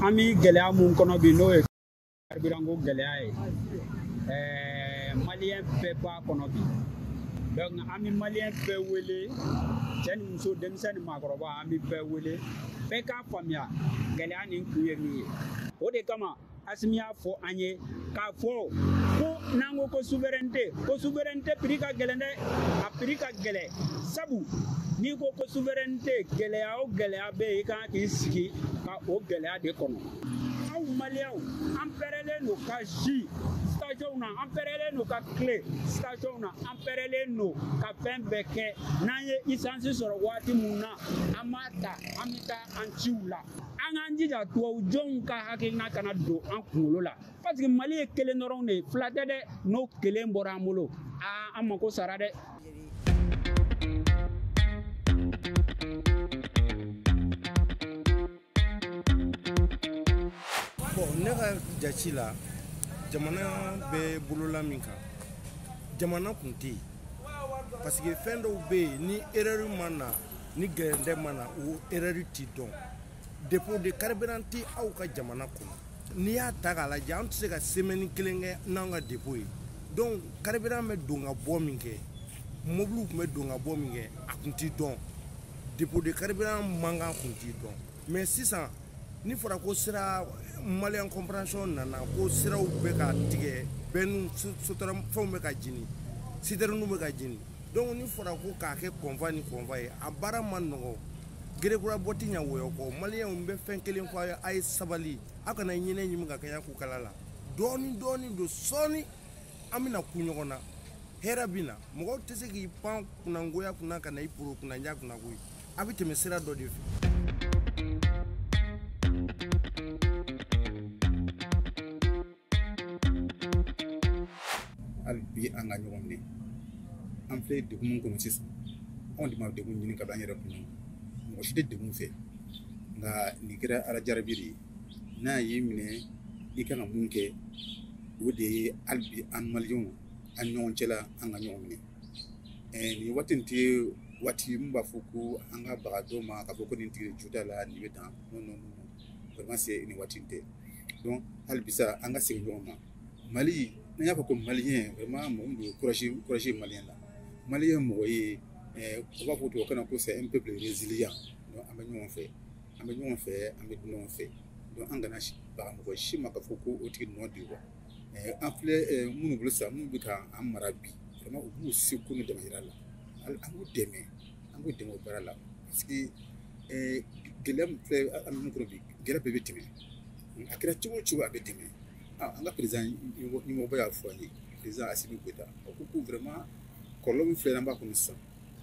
ami gɛlɛya mun kɔnɔ bi n'o ye carburant gɛlɛya ye malien bɛɛ b'a kɔnɔ bi donc an bɛ malien bɛɛ wele cɛ ni muso denmisɛn ni maakɔrɔba an bɛ bɛɛ wele bɛɛ k'a faamuya gɛlɛya nin kun ye min ye o de kama Assimi y'a fɔ an ye k'a fɔ ko n'an ko souveraineté prix ka gɛlɛn dɛ a prix ka gɛlɛn sabu n'i ko souveraineté gɛlɛya o gɛlɛya bɛ yen i kan k'i sigi ka o gɛlɛya de kɔnɔ aw maliyɛnw an pɛrɛlen don ka ji station na an pɛrɛlen don ka tile station na an pɛrɛlen don ka fɛn bɛɛ kɛ n'an ye essence sɔrɔ waati mun na an b'a ta an bɛ taa an ciw la an k'an jija tubabujɔnw ka hakilina kana don an kunkolo la parce que Mali ye kelen dɔrɔn de ye fila tɛ dɛ n'o kelen bɔra an bolo an mako sara dɛ. Ne ka jati la jamana bɛ bolola min kan jamana kun tɛ yen parce que fɛn dɔw bɛ yen ni erreur ma na ni gɛrɛndɛ ma na o erreur ti dɔn dépôt de carburant tɛ aw ka jamana kɔnɔ n'i y'a ta k'a lajɛ an tɛ se ka semaine kelen kɛ n'an ka dépôt ye donc carburant bɛ don ka bɔ min kɛ mobile tun bɛ don ka bɔ min kɛ a kun ti dɔn dépôt de carburant mankan kun ti dɔn mais sisan ni fɔra ko sira malien compréhension nana ko siraw bɛ ka tigɛ bɛn sotora fɛnw bɛ ka jini citernes bɛ ka jini donc ni fɔra ko k'a kɛ convoi ni convoi ye a baara ma nɔgɔ gerekura bɔ ti ɲa wɔyɔ kɔ maliyɛnw bɛ fɛn kelen fɔ a ye sabali a kana ɲinɛ ɲimi ka kɛɲɛ k'u kala la dɔɔni dɔɔni don sɔɔni an bɛna ku ɲɔgɔn na hɛrɛ bɛ na mɔgɔw tɛ se k'i pan kunnangoya kunna ka na i poro kunnanja kunna koyi a bɛ tɛmɛ sira dɔ de fɛ. hali bi an ka ɲɔgɔn minɛ an filɛ degun kɔnɔ sisan anw de ma degun ɲini ka ban an yɛrɛ kunna mɔgɔ si tɛ degun fɛ nka nin kɛra ala jarabi de ye n'a y'i minɛ i kan ka mun kɛ o de ye hali bi an maliyɛnw an ɲɔgɔn cɛla an ka ɲɔgɔn minɛ nin waati in tɛ waati min b'a fɔ ko an ka baga dɔw ma k'a fɔ ko nin tigi ju t'a la nin bɛ tan non vraiment c'est nin waati in tɛ donc hali bisa an ka segin ɲɔgɔn ma Mali n'an y'a fɔ ko maliyɛn vraiment mɔgɔ min don courage maliyɛn la maliyɛn mɔgɔ ye u b'a fɔ tubabukan na ko c'est un peuple résilient donc an bɛ ɲɔgɔn fɛ an bɛ ɲɔgɔn fɛ donc an kana baga mɔgɔ si ma k'a fɔ ko o tigi nɔ de wa an filɛ minnu bolo sisan minnu bɛ ka an mara bi vraiment u b'u seko ni damayira la an b'u dɛmɛ o baara la parce que gɛlɛya min filɛ an bɛ min kɔnɔ bi gɛlɛya bɛɛ bɛ tɛmɛ a kɛra cogo o cogo a bɛ tɛmɛ an ka président ɲɛmɔgɔba y'a fɔ an ye président Assimi Goïta a ko ko vraiment kɔlɔlɔ min filɛ an b'a kɔnɔ sisan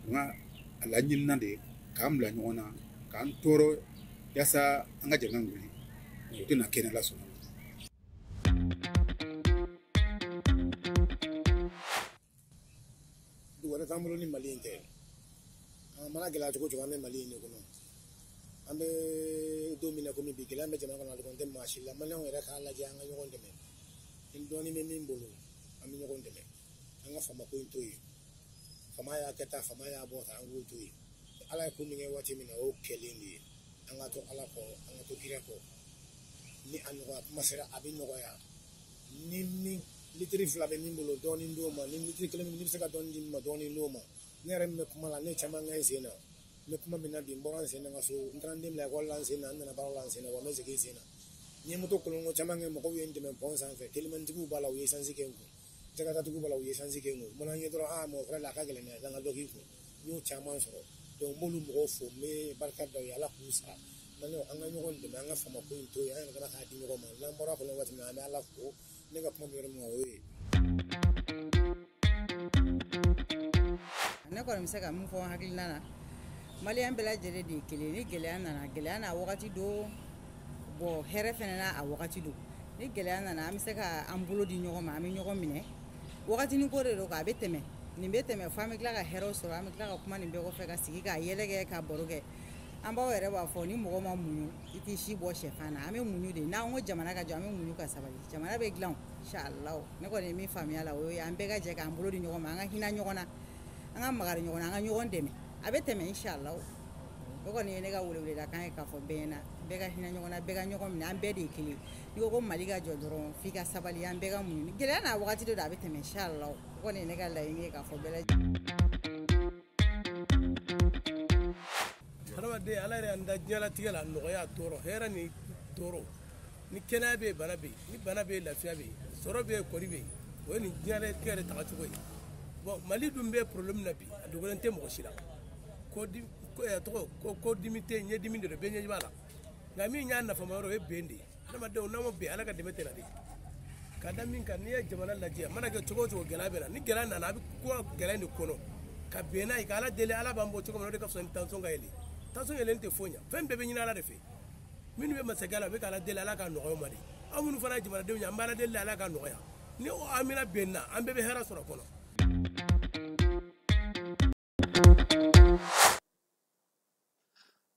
nka a laɲinina de k'an bila ɲɔgɔn na k'an tɔɔrɔ yaasa an ka jamana wuli o tɛna kɛnɛ lasɔrɔ. wɛrɛ t'an bolo ni Mali in tɛ an mana gɛlɛya cogo cogo an bɛ Mali in de kɔnɔ an bɛ don min na komi bi gɛlɛya bɛ jamana kɔnɔ a dɔrɔn tɛ maa si la maliyɛnw yɛrɛ k'a lajɛ an ka ɲɔgɔn dɛmɛ ni dɔɔnin bɛ min bolo an bɛ ɲɔgɔn dɛmɛ an ka fama ko in to yen fama y'a kɛ tan fama y'a bɔ tan an k'o to yen ala ye ko min kɛ waati min na o kɛlen de ye an ka to ala kɔ an ka to kira kɔ ni a nɔgɔya kuma sera a bɛ nɔgɔya ni min litiri 2 bɛ min bolo dɔɔnin d'o ma ni litiri 1 min bɛ se ka dɔɔnin di min ma dɔɔnin d'o ma ne yɛrɛ min bɛ kuma la ne caman ka n sen na n bɛ kuma min na bi n bɔra n sen na n ka so n taara n den bila ekɔli la n sen na n nana baara la n sen na wa n bɛ segin n sen na n ye moto kolonko caman kɛ mɔgɔw ye n dɛmɛ pɔn sanfɛ telimanigiw b'a la u ye esansi kɛ n kun jakartatigiw b'a la u ye esansi kɛ n kun mana n ye dɔrɔn mɔgɔ wɛrɛ la a ka gɛlɛn dɛ an ka dɔ k'i kun n y'o caman sɔrɔ donc n b'olu mɔgɔw fo n bɛ barika da u ye ala k'u sara maliyɛnw an ka ɲɔgɔn dɛmɛ an ka fama ko in to yen an yɛrɛ kana k'a di ɲɔgɔn ma n'an bɔra kɔnɔ waati min na an bɛ ala fo ne ka kuma bɛ yɔrɔ min na o ye ne kɔni bɛ se ka min fɔ hakilina na maliyɛn bɛɛ lajɛlen de ye kelen ni gɛlɛya nana gɛlɛya n'a wagati don bon hɛrɛ fɛnɛ n'a a wagati don ni gɛlɛya nana an bɛ se ka an bolo di ɲɔgɔn ma an bɛ ɲɔgɔn minɛ wagatinin ko de don a bɛ tɛmɛ nin bɛ tɛmɛ fo an bɛ tila ka hɛrɛw sɔrɔ an bɛ tila ka kuma nin bɛɛ kɔfɛ ka sigi ka yɛlɛ kɛ ka baro kɛ an b'aw yɛrɛ b'a fɔ ni mɔgɔ ma muɲu i t'i si bɔ sɛfan na an bɛ muɲu de n'an ko jamana ka jɔ an bɛ muɲu ka sabali jamana bɛ dilan inshallah ne kɔni ye min faamuya la o ye an bɛɛ ka jɛ k'an bolo di ɲɔgɔn ma an ka hinɛ ɲɔgɔn na an ka magari ɲɔgɔn na an ka ɲɔgɔn dɛmɛ a bɛ tɛmɛ inshallah o kɔni ye ne ka weleweleda kan ye k'a fɔ bɛɛ ɲɛna bɛɛ ka hinɛ ɲɔgɔn na bɛɛ ka ɲɔgɔn minɛ an bɛɛ de ye kelen n'i ko ko Mali ka jɔ dɔrɔn f'i ka sabali an bɛɛ ka muɲu gɛlɛya n'a wagati de don a bɛ tɛmɛ inshallah o kɔni ye ne ka laɲini ye k'a fɔ bɛɛ lajɛlen hadamaden ala yɛrɛ y'an da diɲɛlatigɛ la nɔgɔya tɔɔrɔ hɛrɛ ni tɔɔrɔ ni kɛnɛya bɛ yen bana bɛ yen ni bana bɛ yen lafiya bɛ yen sɔrɔ bɛ yen kɔri bɛ yen o ye nin diɲɛlatigɛ yɛrɛ tagacogo ye bon Mali dun bɛ problème na bi a dogolen tɛ mɔgɔ si la ko dimi tɛ yen ɲɛdimi de don bɛɛ ɲɛ b'a la nka min y'a nafama yɔrɔ o ye bɛn de ye hadamadenw n'an ma bɛn ala ka dɛmɛ tɛ na de ka da min kan n'i ye jamana lajɛ a mana kɛ cogo o cogo gɛlɛya bɛ na ni gɛlɛya nana a bɛ ko gɛlɛya de kɔnɔ ka bɛn n'a ye ka ala deli ala b'an bɔ cogo min na o de ka fisa ni tension ka yɛlɛ tension yɛlɛlen tɛ foyi ɲɛ fɛn bɛɛ bɛ ɲini ala de fɛ minnu bɛ masakɛ la u bɛ ka ala deli ala ka nɔgɔya ma de aw minnu fana ye jamanadenw ye an bɛ ala deli ala ka nɔgɔya ni an bɛna bɛn na an bɛɛ bɛ hɛrɛ sɔrɔ kɔnɔ.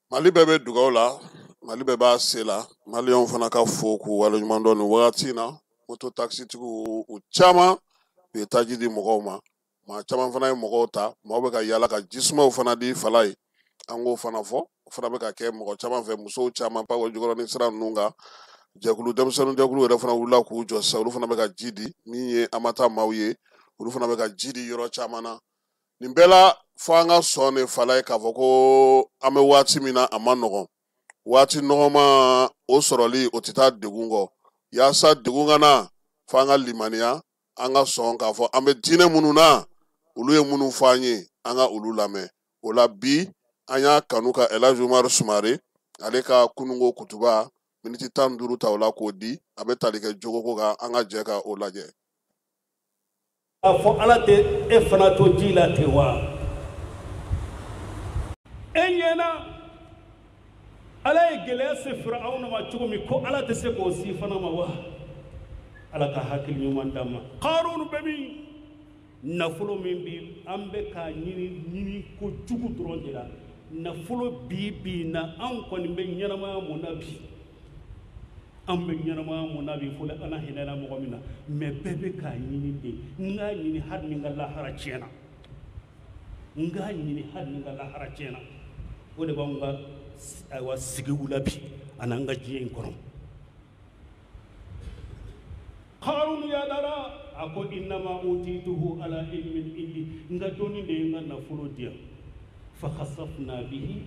Mali bɛɛ bɛ dugawu la Mali bɛɛ b'a se la maliyɛnw fana ka fo k'u waleɲuman dɔn nin wagati in na moto taxitigiw u caman u ye taji di mɔgɔw ma maa caman fana ye mɔgɔw ta maaw bɛ ka yaala ka jisumaw fana di fala ye an k'o fana fɔ o fana bɛ ka kɛ mɔgɔ caman fɛ musow caman Pako Jikɔrɔni sira ninnu kan jɛkulu denmisɛnnin jɛkulu yɛrɛ fana wulila k'u jɔ sisan olu fana bɛ ka ji di min ye an ma taa maaw ye olu fana bɛ ka ji di yɔrɔ caman na nin bɛɛ la fo an ka sɔn de fala ye k'a fɔ ko an bɛ waati min na a ma nɔgɔn waati nɔgɔma o sɔrɔli o tɛ taa degun kɔ yaasa degun ka na fo an ka limaniya an ka sɔn k'a fɔ an bɛ diinɛ minnu na olu ye minnu fɔ an ye an ka olu lamɛn o la bi an y'a kanu ka Elhaji Umaru Sumare ale ka kununko kutuba miniti 15 ta o la k'o di a bɛ tali kɛ jogoko kan an ka jɛ ka o lajɛ. A fɔ ala tɛ e fana to ji la ten wa e ɲɛna ala ye gɛlɛya se Firawuna ma cogo min ko ala tɛ se k'o si fana ma wa ala ka hakili ɲuman d'an ma Karunu bɛ min nafolo min bi an bɛ ka ɲini ko jugu dɔrɔn de la nafolo bi na an kɔni bɛ ɲɛnamaya mun na bi an bɛ ɲɛnamaya mun na bi fo ala hinɛna mɔgɔ min na mais bɛɛ bɛ k'a ɲini de n k'a ɲini hali ni n ka lahara tiɲɛna n k'a ɲini hali ni n ka lahara tiɲɛna o de b'anw ka ayiwa sigiw la bi an'an ka diɲɛ in kɔnɔ Karunu yadara a ko innama utituhu ala ilmin indi n ka dɔnni de ye n ka nafolo di yan fa khasafna bihi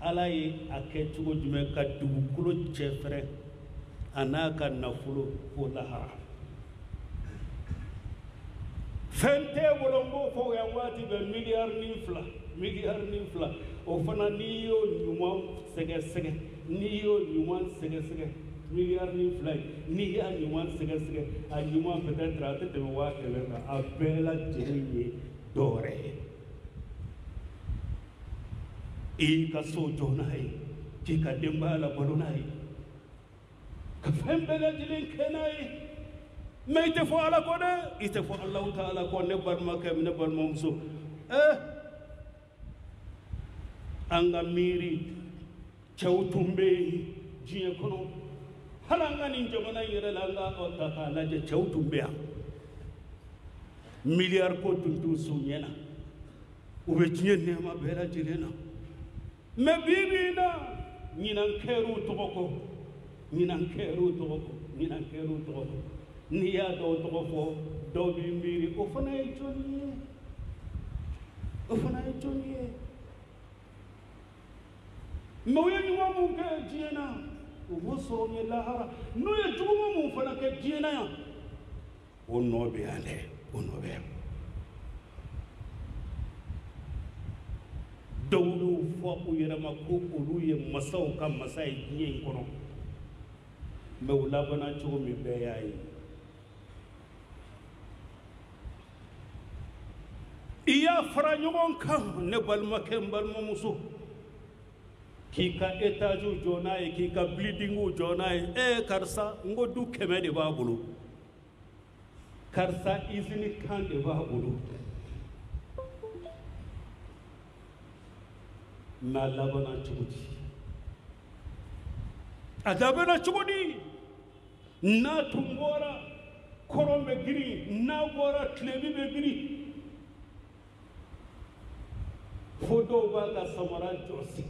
ala ye a kɛ cogo jumɛn ka dugukolo cɛfɛrɛ a n'a ka nafolo o lahara fɛn tɛ bolo n b'o fɔ yan waati bɛɛ miliyari ni fila o fana n'i y'o ɲuman sɛgɛsɛgɛ miliyari ni fila n'i y'a ɲuman sɛgɛsɛgɛ a ɲuman peut-être a tɛ tɛmɛ 100,000 kan a bɛɛ lajɛlen ye dɔ wɛrɛ ye i ka so jɔ n'a ye k'i ka denbaya labalo n'a ye ka fɛn bɛɛ lajɛlen kɛ n'a ye mɛ i tɛ fɔ ala kɔ dɛ i tɛ fɔ alahu taala kɔ ne balimakɛ ne balimamuso an ka miiri cɛw tun bɛ yen diɲɛ kɔnɔ hali an ka nin jamana in yɛrɛ la an ka ta k'a lajɛ cɛw tun bɛ yan miliyari ko tun t'u so ɲɛna u bɛ diɲɛ nɛɛma bɛɛ lajɛlen na mɛ bi bi in na ɲinan kɛr'u tɔgɔ kɔ ɲinan kɛr'u tɔgɔ kɔ ɲinan kɛr'u tɔgɔ kɔ n'i y'a dɔw tɔgɔ fɔ dɔw b'i miiri o fana ye jɔnni ye o fana ye jɔnni ye mɛ u ye ɲuman mun kɛ diɲɛ na u b'o sɔrɔ u ye lahara n'u ye juguman mun fana kɛ diɲɛ na yan o nɔ bɛ yan dɛ o nɔ bɛ yan dɔw y'u fɔ u yɛrɛ ma ko olu ye masaw ka masa ye diɲɛ in kɔnɔ mɛ u labanna cogo min bɛɛ y'a ye i y'a fara ɲɔgɔn kan ne balimakɛ n balimamuso k'i ka etaziw jɔ n'a ye k'i ka bilidingiw jɔ n'a ye karisa n ko du 100 de b'a bolo karisa izini kan de b'a bolo mɛ a labanna cogo di a labanna cogo di n'a tun bɔra kɔrɔn bɛ girin n'a bɔra tilebin bɛ girin fo dɔw b'a ka samara jɔsi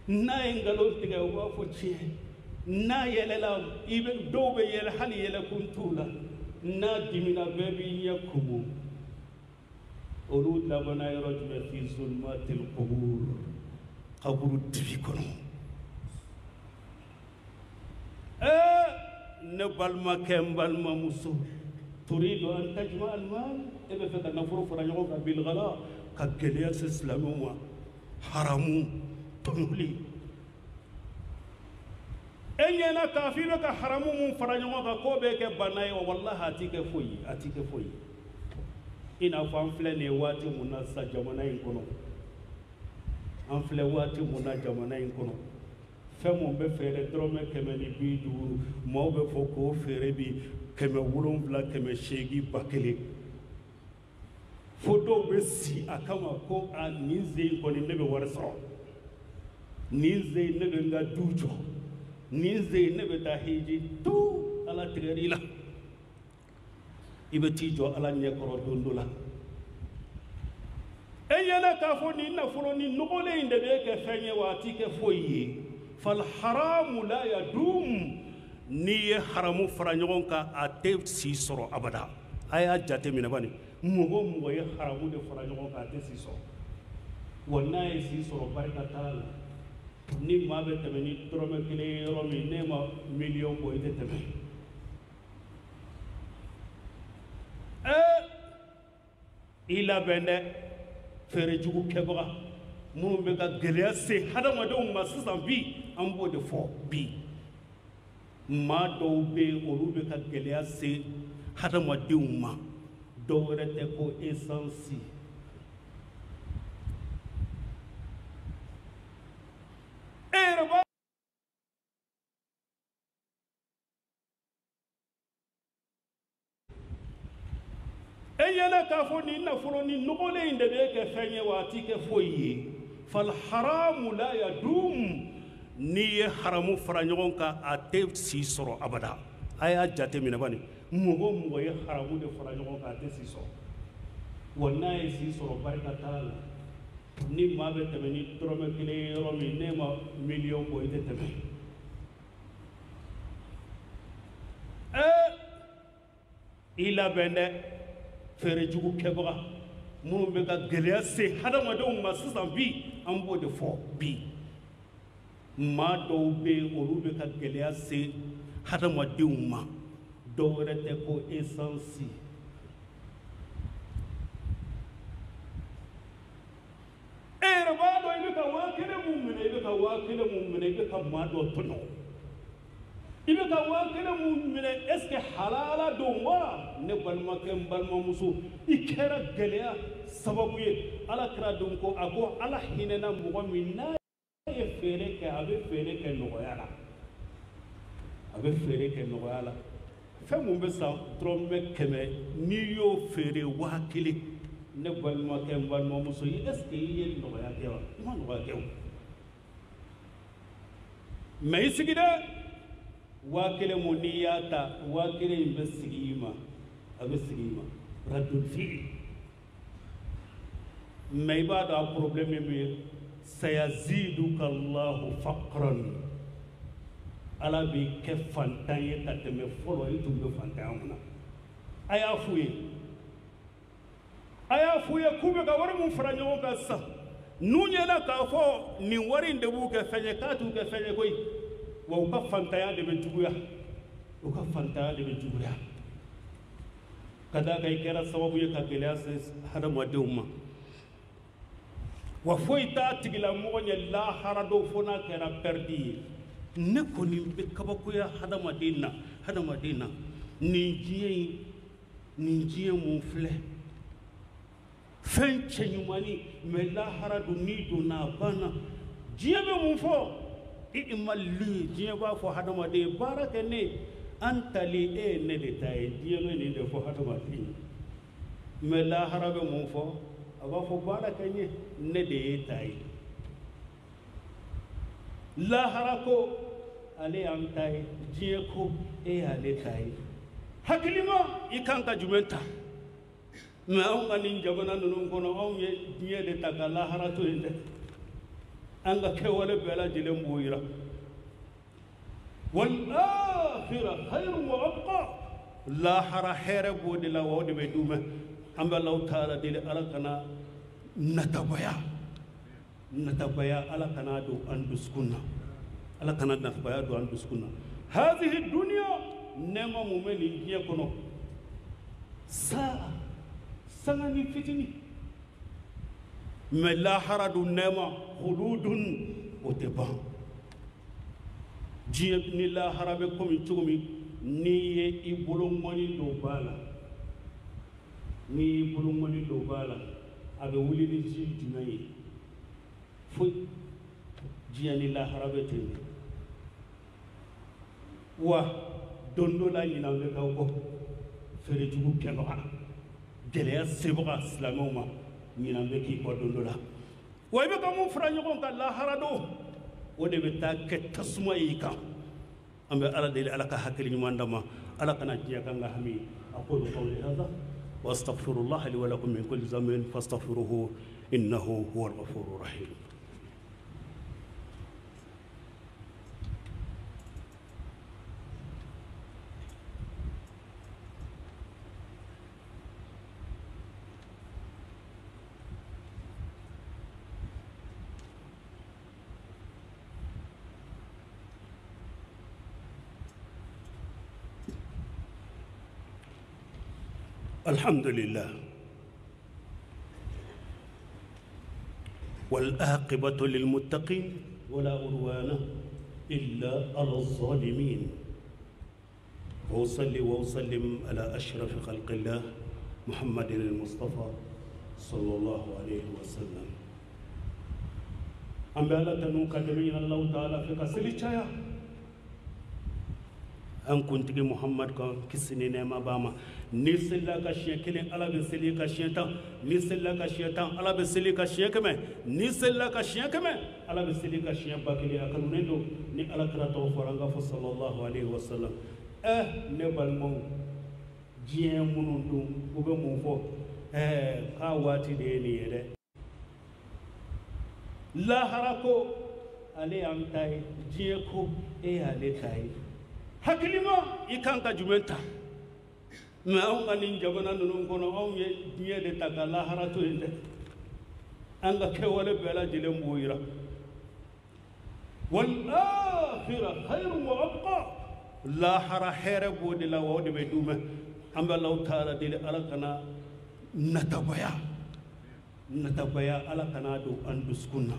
n'a ye nkalon tigɛ u b'a fɔ tiɲɛ n'a yɛlɛla dɔw bɛ yɛlɛ hali yɛlɛkun t'u la n'a dimina bɛɛ b'i ɲɛ kumu olu labanna yɔrɔ jumɛn fi zulumatil qubur kaburu dibi kɔnɔ ne balimakɛ n balimamuso turidu an tajma almal e bɛ fɛ ka nafolo fara ɲɔgɔn kan bilgala ka gɛlɛya se silamɛw ma haramu tɔnuli e ɲɛna k'a fɔ i bɛ ka haramu mun fara ɲɔgɔn kan k'o bɛ kɛ bana ye walahi a ti kɛ foyi ye a ti kɛ foyi ye i n'a fɔ an filɛ nin ye waati mun na sisan jamana in kɔnɔ an filɛ waati mun na jamana in kɔnɔ fɛn mun bɛ feere dɔrɔmɛ 150 maaw bɛ fɔ k'o feere bi 7,700 8,000 1,000 fo dɔw bɛ si a kama ko a nin sen in kɔni ne bɛ wari sɔrɔ nin sen in ne bɛ n ka du jɔ nin sen in ne bɛ taa hiji tu ala tigɛr'i la i bɛ t'i jɔ ala ɲɛkɔrɔ don dɔ la e ɲɛna k'a fɔ nin nafolo nin nɔgɔlen in de bɛ kɛ fɛn ye wa a ti kɛ foyi ye fal haramu la yadum n'i ye haramu fara ɲɔgɔn kan a tɛ si sɔrɔ abada a y'a jate minɛ bani mɔgɔ o mɔgɔ ye haramu de fara ɲɔgɔn kan a tɛ si sɔrɔ wa n'a ye si sɔrɔ barika t'a la ni maa bɛ tɛmɛ ni dɔrɔmɛ 1 ye yɔrɔ min ne ma miliyɔn bɔ i tɛ tɛmɛ i labɛn dɛ feere jugu kɛbaga minnu bɛ ka gɛlɛya se hadamadenw ma sisan bi an b'o de fɔ bi maa dɔw bɛ yen olu bɛ ka gɛlɛya se hadamadenw ma dɔw wɛrɛ tɛ ko esansi e yɛrɛ b'a e ɲɛna k'a fɔ nin nafolo nin nɔgɔlen in de bɛ kɛ fɛn ye wa a ti kɛ foyi ye fal haramu la yadum n'i ye haramu fara ɲɔgɔn kan a tɛ si sɔrɔ abada a y'a jate minɛ bani mɔgɔ o mɔgɔ ye haramu de fara ɲɔgɔn kan a tɛ si sɔrɔ wa n'a ye si sɔrɔ barika t'a la ni maa bɛ tɛmɛ ni dɔrɔmɛ 1 ye yɔrɔ min ne ma miliyɔn bɔ i tɛ tɛmɛ i labɛn dɛ feere jugu kɛbaga minnu bɛ ka gɛlɛya se hadamadenw ma sisan bi an b'o de fɔ bi maa dɔw bɛ yen olu bɛ ka gɛlɛya se hadamadenw ma dɔw wɛrɛ tɛ ko esansi e yɛrɛ b'a dɔn i bɛ ka 1,000 mun minɛ i bɛ ka 1,000 mun minɛ i bɛ ka maa dɔ tɔɲɔ ibe ka wa kele mu mine est-ce que halala don wa ne balma kem balma muso ikera geleya sababu ye ala kira don ko ago ala hinena mugo min na ye fere ke abe fere ke nogoya la abe fere ke nogoya la fɛn mun bɛ san dɔrɔmɛ kɛmɛ n'i y'o feere 1000 ne balimakɛ n balimamuso est ce que i ye nɔgɔya kɛ wa i ma nɔgɔya kɛ o mɛ i sigi dɛ 1000 mun n'i y'a ta 1000 in bɛ sigi i ma a bɛ sigi i ma radon fili mɛ i b'a dɔn a problème min bɛ sayaziduka Allahu faqran ala bi kɛ fantan ye ka tɛmɛ fɔlɔ i tun bɛ fantanya mun na a y'a f'u ye k'u bɛ ka wari mun fara ɲɔgɔn kan sisan n'u ɲɛna k'a fɔ nin wari in de b'u kɛ fɛn ye k'a t'u kɛ fɛn ye koyi wa u ka fantanya de bɛ juguya u ka fantanya de bɛ juguya ka d'a kan i kɛra sababu ye ka gɛlɛya se hadamadenw ma wa foyi t'a tigilamɔgɔ ɲɛ lahara dɔw fo n'a kɛra pɛridi ye ne kɔni bɛ kabakoya hadamaden na nin diɲɛ mun filɛ fɛn cɛɲumani mɛ lahara don n'i donna a banna diɲɛ bɛ mun fɔ i ma li diɲɛ b'a fɔ hadamaden baara kɛ ne an tali e ye ne de ta ye diɲɛ bɛ nin de fɔ hadamaden mɛ lahara bɛ mun fɔ a b'a fɔ baara kɛ ɲe ne de ye ta ye lahara ko ale y'an ta ye diɲɛ ko e y'ale ta ye hakilima i kan ka jumɛn ta mɛ anw ka nin jamana ninnu kɔnɔ anw ye diɲɛ de ta ka lahara to yen dɛ an ka kɛwale bɛɛ lajɛlen b'o yira wal-akhira khayrun wa abqa lahara hɛrɛ b'o de la wa o de bɛ d'u ma an bɛ Alahu taala deli ala kana natabaya ala kana don an dusukun na ala kana natabaya don an dusukun na hazihi dunya nɛɛma mun bɛ nin diɲɛ kɔnɔ sanga ni fitini mɛ lahara dun nɛɛma khuludun o tɛ ban diɲɛ ni lahara bɛ komi cogo min n'i ye i bolo ŋɔni don b'a la a bɛ wuli ni ji jumɛn ye foyi diɲɛ ni lahara bɛ ten de wa don dɔ la ɲinan bɛ k'aw kɔ feerejugu kɛbaga gɛlɛya sebaga silamɛw ma ɲinan bɛ k'i kɔ don dɔ la wa i bɛ ka mun fara ɲɔgɔn kan lahara don o de bɛ taa kɛ tasuma y'i kan an bɛ ala deli ala ka hakili ɲuman d'a ma ala kana diɲɛ kan ka hami aqulu qawli hadha wa astaghfirullah li wa lakum min kulli dhanbin fastaghfiruhu innahu huwal ghafurur rahim. الحمد لله والعاقبة للمتقين ولا عدوان إلا على الظالمين وأصلي وأسلم على أشرف خلق الله محمد المصطفى صلى الله عليه وسلم أما لا تنوك جميع الله تعالى في قصر الشايا an kuntigi muhammad kan kisi ni nɛɛma b'a ma ni selila ka siɲɛ 1 ala bɛ seli ka siɲɛ 10 ni selila ka siɲɛ 10 ala bɛ seli ka siɲɛ 100 ni selila ka siɲɛ 100 ala bɛ seli ka siɲɛ 1000 a kanunen don ni ala kira tɔgɔ fɔra an ka fɔ sallallahu alaihi wasallam ne balimaw diɲɛ minnu don u bɛ mun fɔ k'a waati de ye nin ye dɛ lahara ko ale y'an ta ye diɲɛ ko e y'ale ta ye hakilima i kan ka jumɛn ta mɛ anw ka nin jamana ninnu kɔnɔ anw ye diɲɛ de ta ka lahara to yen dɛ an ka kɛwale bɛɛ lajɛlen b'o yira wal-akhira khayrun wa abqa lahara hɛrɛ b'o de la wa o de bɛ d'u ma an bɛ Alahu taala deli ala kana natabaya ala kana don an dusukun na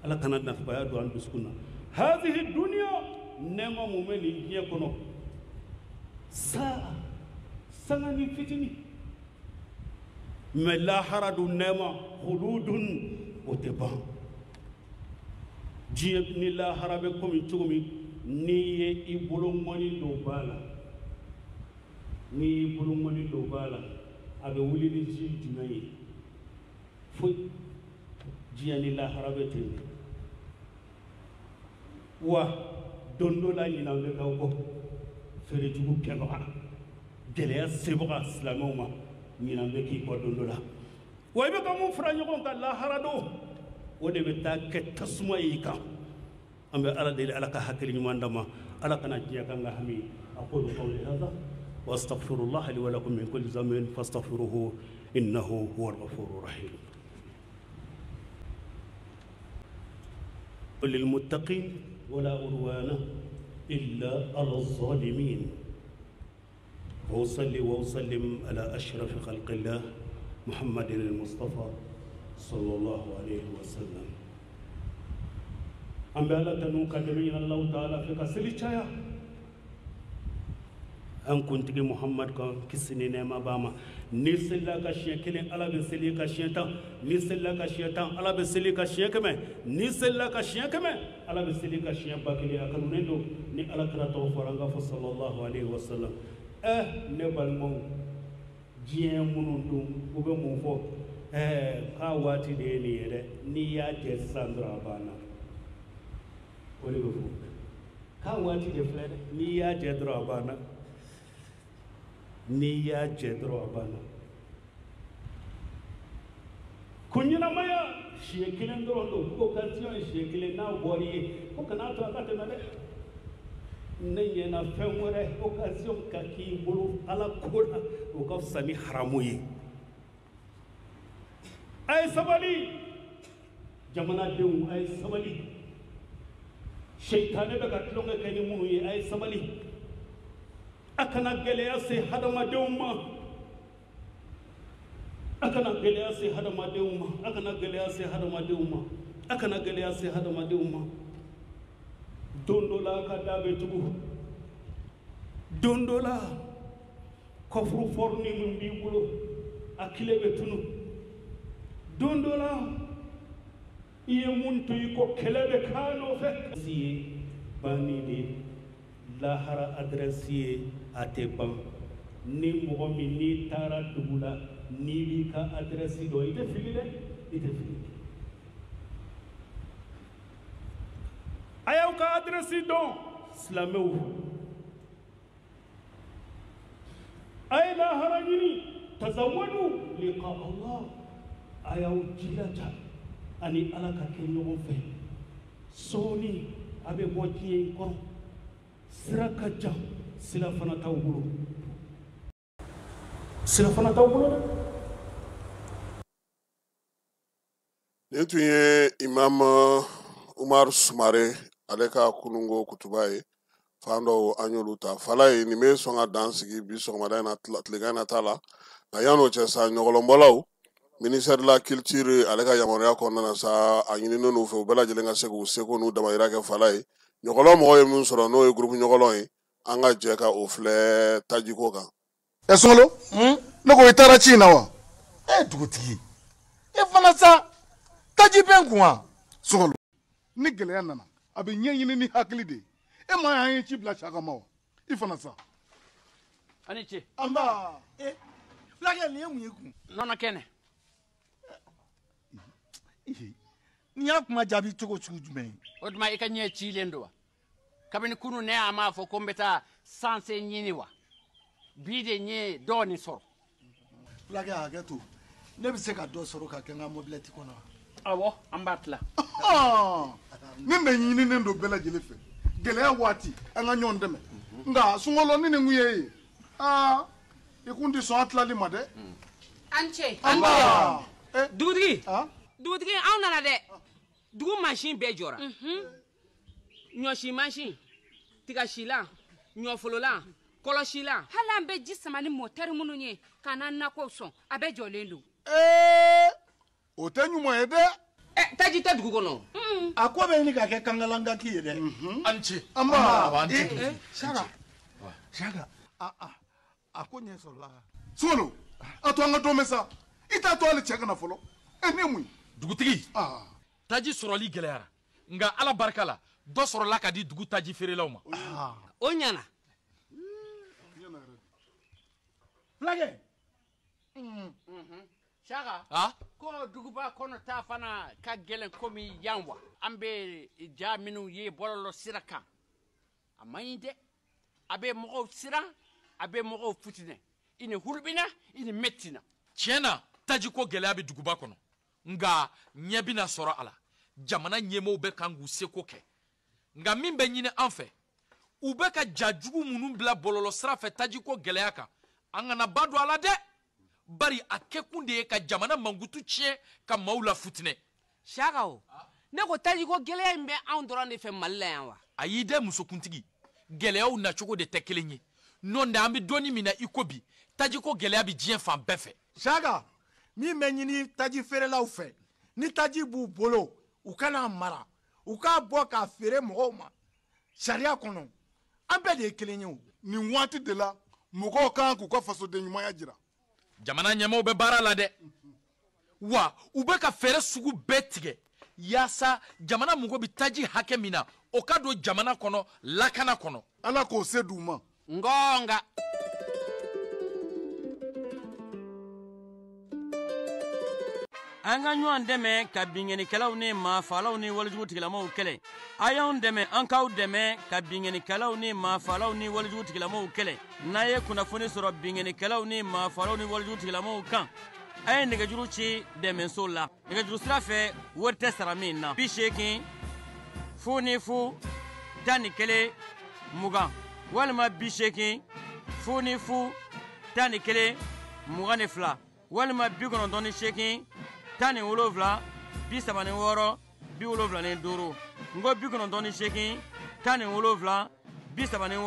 ala kana natabaya don an dusukun na hazihi dunya nɛɛma mun bɛ nin diɲɛ kɔnɔ saa sanga ni fitini mɛ lahara dun nɛɛma khuludun o tɛ ban diɲɛ ni lahara bɛ komi cogo min n'i ye I bolo ŋɔni don b'a la n'i y'i bolo ŋɔni don b'a la a bɛ wuli ni ji jumɛn ye foyi diɲɛ ni lahara bɛ ten de wa don dɔ la ɲinan bɛ k'aw kɔ feerejugu kɛbaga gɛlɛya sebaga silamɛw ma ɲinan bɛ k'i kɔ don dɔ la wa I bɛ ka mun fara ɲɔgɔn kan lahara don o de bɛ taa kɛ tasuma y'i kan an bɛ Ala deli Ala ka hakili ɲuman d'an ma Ala kana diɲɛ k'an ka hami aqulu qawli hadha wa astaghfirullah li wa lakum min kulli dhanbin fastaghfiruhu innahu huwal ghafurur rahim للمتقين ولا عدوان إلا على الظالمين وأصلي وأسلم على أشرف خلق الله محمد المصطفى صلى الله عليه وسلم أم بألا تنو قدمين الله تعالى في كسليشايا أن كنت محمد كسنين ما باما نسلا كشيء كلين على بسلي كشيء تام نسلا كشيء تام على بسلي كشيء كمان نسلا كشيء كمان على بسلي كشيء باكلي أكلون دو ني على كراتو فرانغا صلى الله عليه وسلم نبال مو جيم منندو بوبه موفو كاواتي ديني يده نيا جساندرا بانا ولي بفو كاواتي دفلة نيا جدرا بانا ni ya jedro abana kunyina maya shekilen do ko occasion shekilen na bori ko kana to akate made neye na femore occasion ka ki bulu ala koda o ka sani haramu yi ay sabali jamana dew ay sabali shaytane be ka tlonga kani munu yi ay sabali akana gɛlɛya se hadamadenw ma akana gɛlɛya se hadamadenw ma akana gɛlɛya se hadamadenw ma akana gɛlɛya se hadamadenw ma don dɔ la ka da bɛ tugu don dɔ la kɔfuru fɔrɔni min b'i bolo a kile bɛ tunu don dɔ la I ye mun to I ko kɛlɛ bɛ k'a nɔfɛ si ye banni de lahara adresse ye a tɛ ban ni mɔgɔ min n'i taara dugu la n'i b'i ka adresse dɔn I tɛ fili dɛ I tɛ fili a y'aw ka adresse dɔn silamɛw a ye lahara ɲini tazawwadu liqa Allah a y'aw jilaja ani Ala ka kɛ ɲɔgɔn fɛ sɔɔni a bɛ bɔ diɲɛ in kɔnɔ sira ka jan sira fana t'aw bolo sira fana t'aw bolo dɛ nin tun ye imam Umar Sumare ale ka kunungo kutuba ye fan dɔw an y'olu ta fala ye nin bɛ sɔn ka dan sigi bi sɔgɔmada in na tilegan na t'a la nka yan'o cɛ sa ɲɔgɔlɔnbɔlaw ministère de la culture ale ka yamaruya kɔnɔna na sa a ɲininen n'u fɛ u bɛɛ lajɛlen ka se k'u seko n'u damayira kɛ fala ye ɲɔgɔlɔn mɔgɔ ye min sɔrɔ n'o ye groupe ɲɔgɔlɔn ye an ka jɛ ka o filɛ tajiko kan Sungalo ne ko I taara ci in na wa dugutigi e fana sa taji bɛ kun wa Sungalo ni gɛlɛya nana a bɛ ɲɛɲini ni hakili de e ma y'an ye ci bila Saka ma wa I fana sa ani ce anba fulakɛ nin ye mun ye kun nɔnɔ kɛnɛ ni y'a kuma jaabi cogo sugu jumɛn o tuma I ka ɲɛ cilen don wa kabini kunu ne a m'a fɔ ko n bɛ taa sanse ɲini wa bi de ɲɛ dɔɔnin sɔrɔ fulakɛ hakɛ to ne bɛ se ka dɔ sɔrɔ ka kɛ n ka mobilɛti kɔnɔ awɔ an b'a tila ne bɛ ɲininen don bɛɛ lajɛlen fɛ gɛlɛya waati an ka ɲɔgɔn dɛmɛ nka Sunkalo ni nin kun ye ye I kun tɛ sɔn a tilali ma dɛ an cɛ anba dugutigi dugutigi anw nana dɛ dugu mansin bɛɛ jɔra ɲɔsi mansin tigasilan ɲɔfololan kɔlɔsilan hali an bɛ ji sama ni mɔtɛri minnu ye k'an n'an nakɔw sɔn a bɛɛ jɔlen don o tɛ ɲuman ye dɛ taji tɛ dugu kɔnɔ a ko bɛ ɲini ka kɛ kangalanga k'i ye dɛ an ci Saka a ko ɲɛ sɔrɔla Sumano a to an ka dɔn sa i t'a to hali cɛ kana fɔlɔ ne mun dugutigi taji sɔrɔli gɛlɛyara nka ala barika la dɔ sɔrɔla ka di dugu taji feerelaw ma o ɲana fulakɛ Saka ko duguba kɔnɔ ta fana ka gɛlɛn komi yan wa an bɛ ja minnu ye bɔlɔlɔ sira kan a man ɲi dɛ a bɛ mɔgɔw siran a bɛ mɔgɔw futinɛ i ni hurubina i ni mɛtina tiɲɛ na taji ko gɛlɛya bɛ duguba kɔnɔ nka ɲɛ bɛna sɔrɔ a la jamana ɲɛmɔgɔw bɛ kan k'u seko kɛ nka min bɛ ɲini an fɛ u bɛ ka ja jugu minnu bila bɔlɔlɔ sira fɛ taji ko gɛlɛya kan an kana ba don a la dɛ bari a kɛkun de ye ka jamana mankutu tiɲɛ ka maaw la futinɛ Saka o ne ko taji ko gɛlɛya in bɛ anw dɔrɔn de fɛ Mali la yan wa ayi dɛ musokuntigi gɛlɛyaw nacogo de tɛ kelen ye n'o tɛ an bɛ dɔɔnin min na i ko bi taji ko gɛlɛya bɛ diɲɛ fan bɛɛ fɛ Saka min bɛ ɲini taji feerelaw fɛ ni taji b'u bolo u kana mara u k'a bɔ k'a feere mɔgɔw ma sariya kɔnɔ an bɛɛ de ye kelen ye o nin waati de la mɔgɔw kan k'u ka fasoden ɲumanya jira jamana ɲɛmɔgɔw bɛ baara la dɛ wa u bɛ ka fɛɛrɛ sugu bɛɛ tigɛ yaasa jamana mago bɛ taji hakɛ min na o ka don jamana kɔnɔ lakana kɔnɔ ala k'o se d'u ma ngɔnga an ka ɲɔgɔn dɛmɛ ka binŋɛnikɛlaw ni maafalaw ni walijugutigilamɔgɔw kɛlɛ a y'anw dɛmɛ an k'aw dɛmɛ ka binŋɛnikɛlaw ni maafalaw ni walijugutigilamɔgɔw kɛlɛ n'a ye kunnafoni sɔrɔ binŋɛnikɛlaw ni maafalaw ni walijugutigilamɔgɔw kan a ye nɛgɛjuru ci dɛmɛso la nɛgɛjuru sira fɛ wari tɛ sara min na 80 00 11 20 walima 80 00 11 22 walima 98 17 36 75 n ko 98 17 36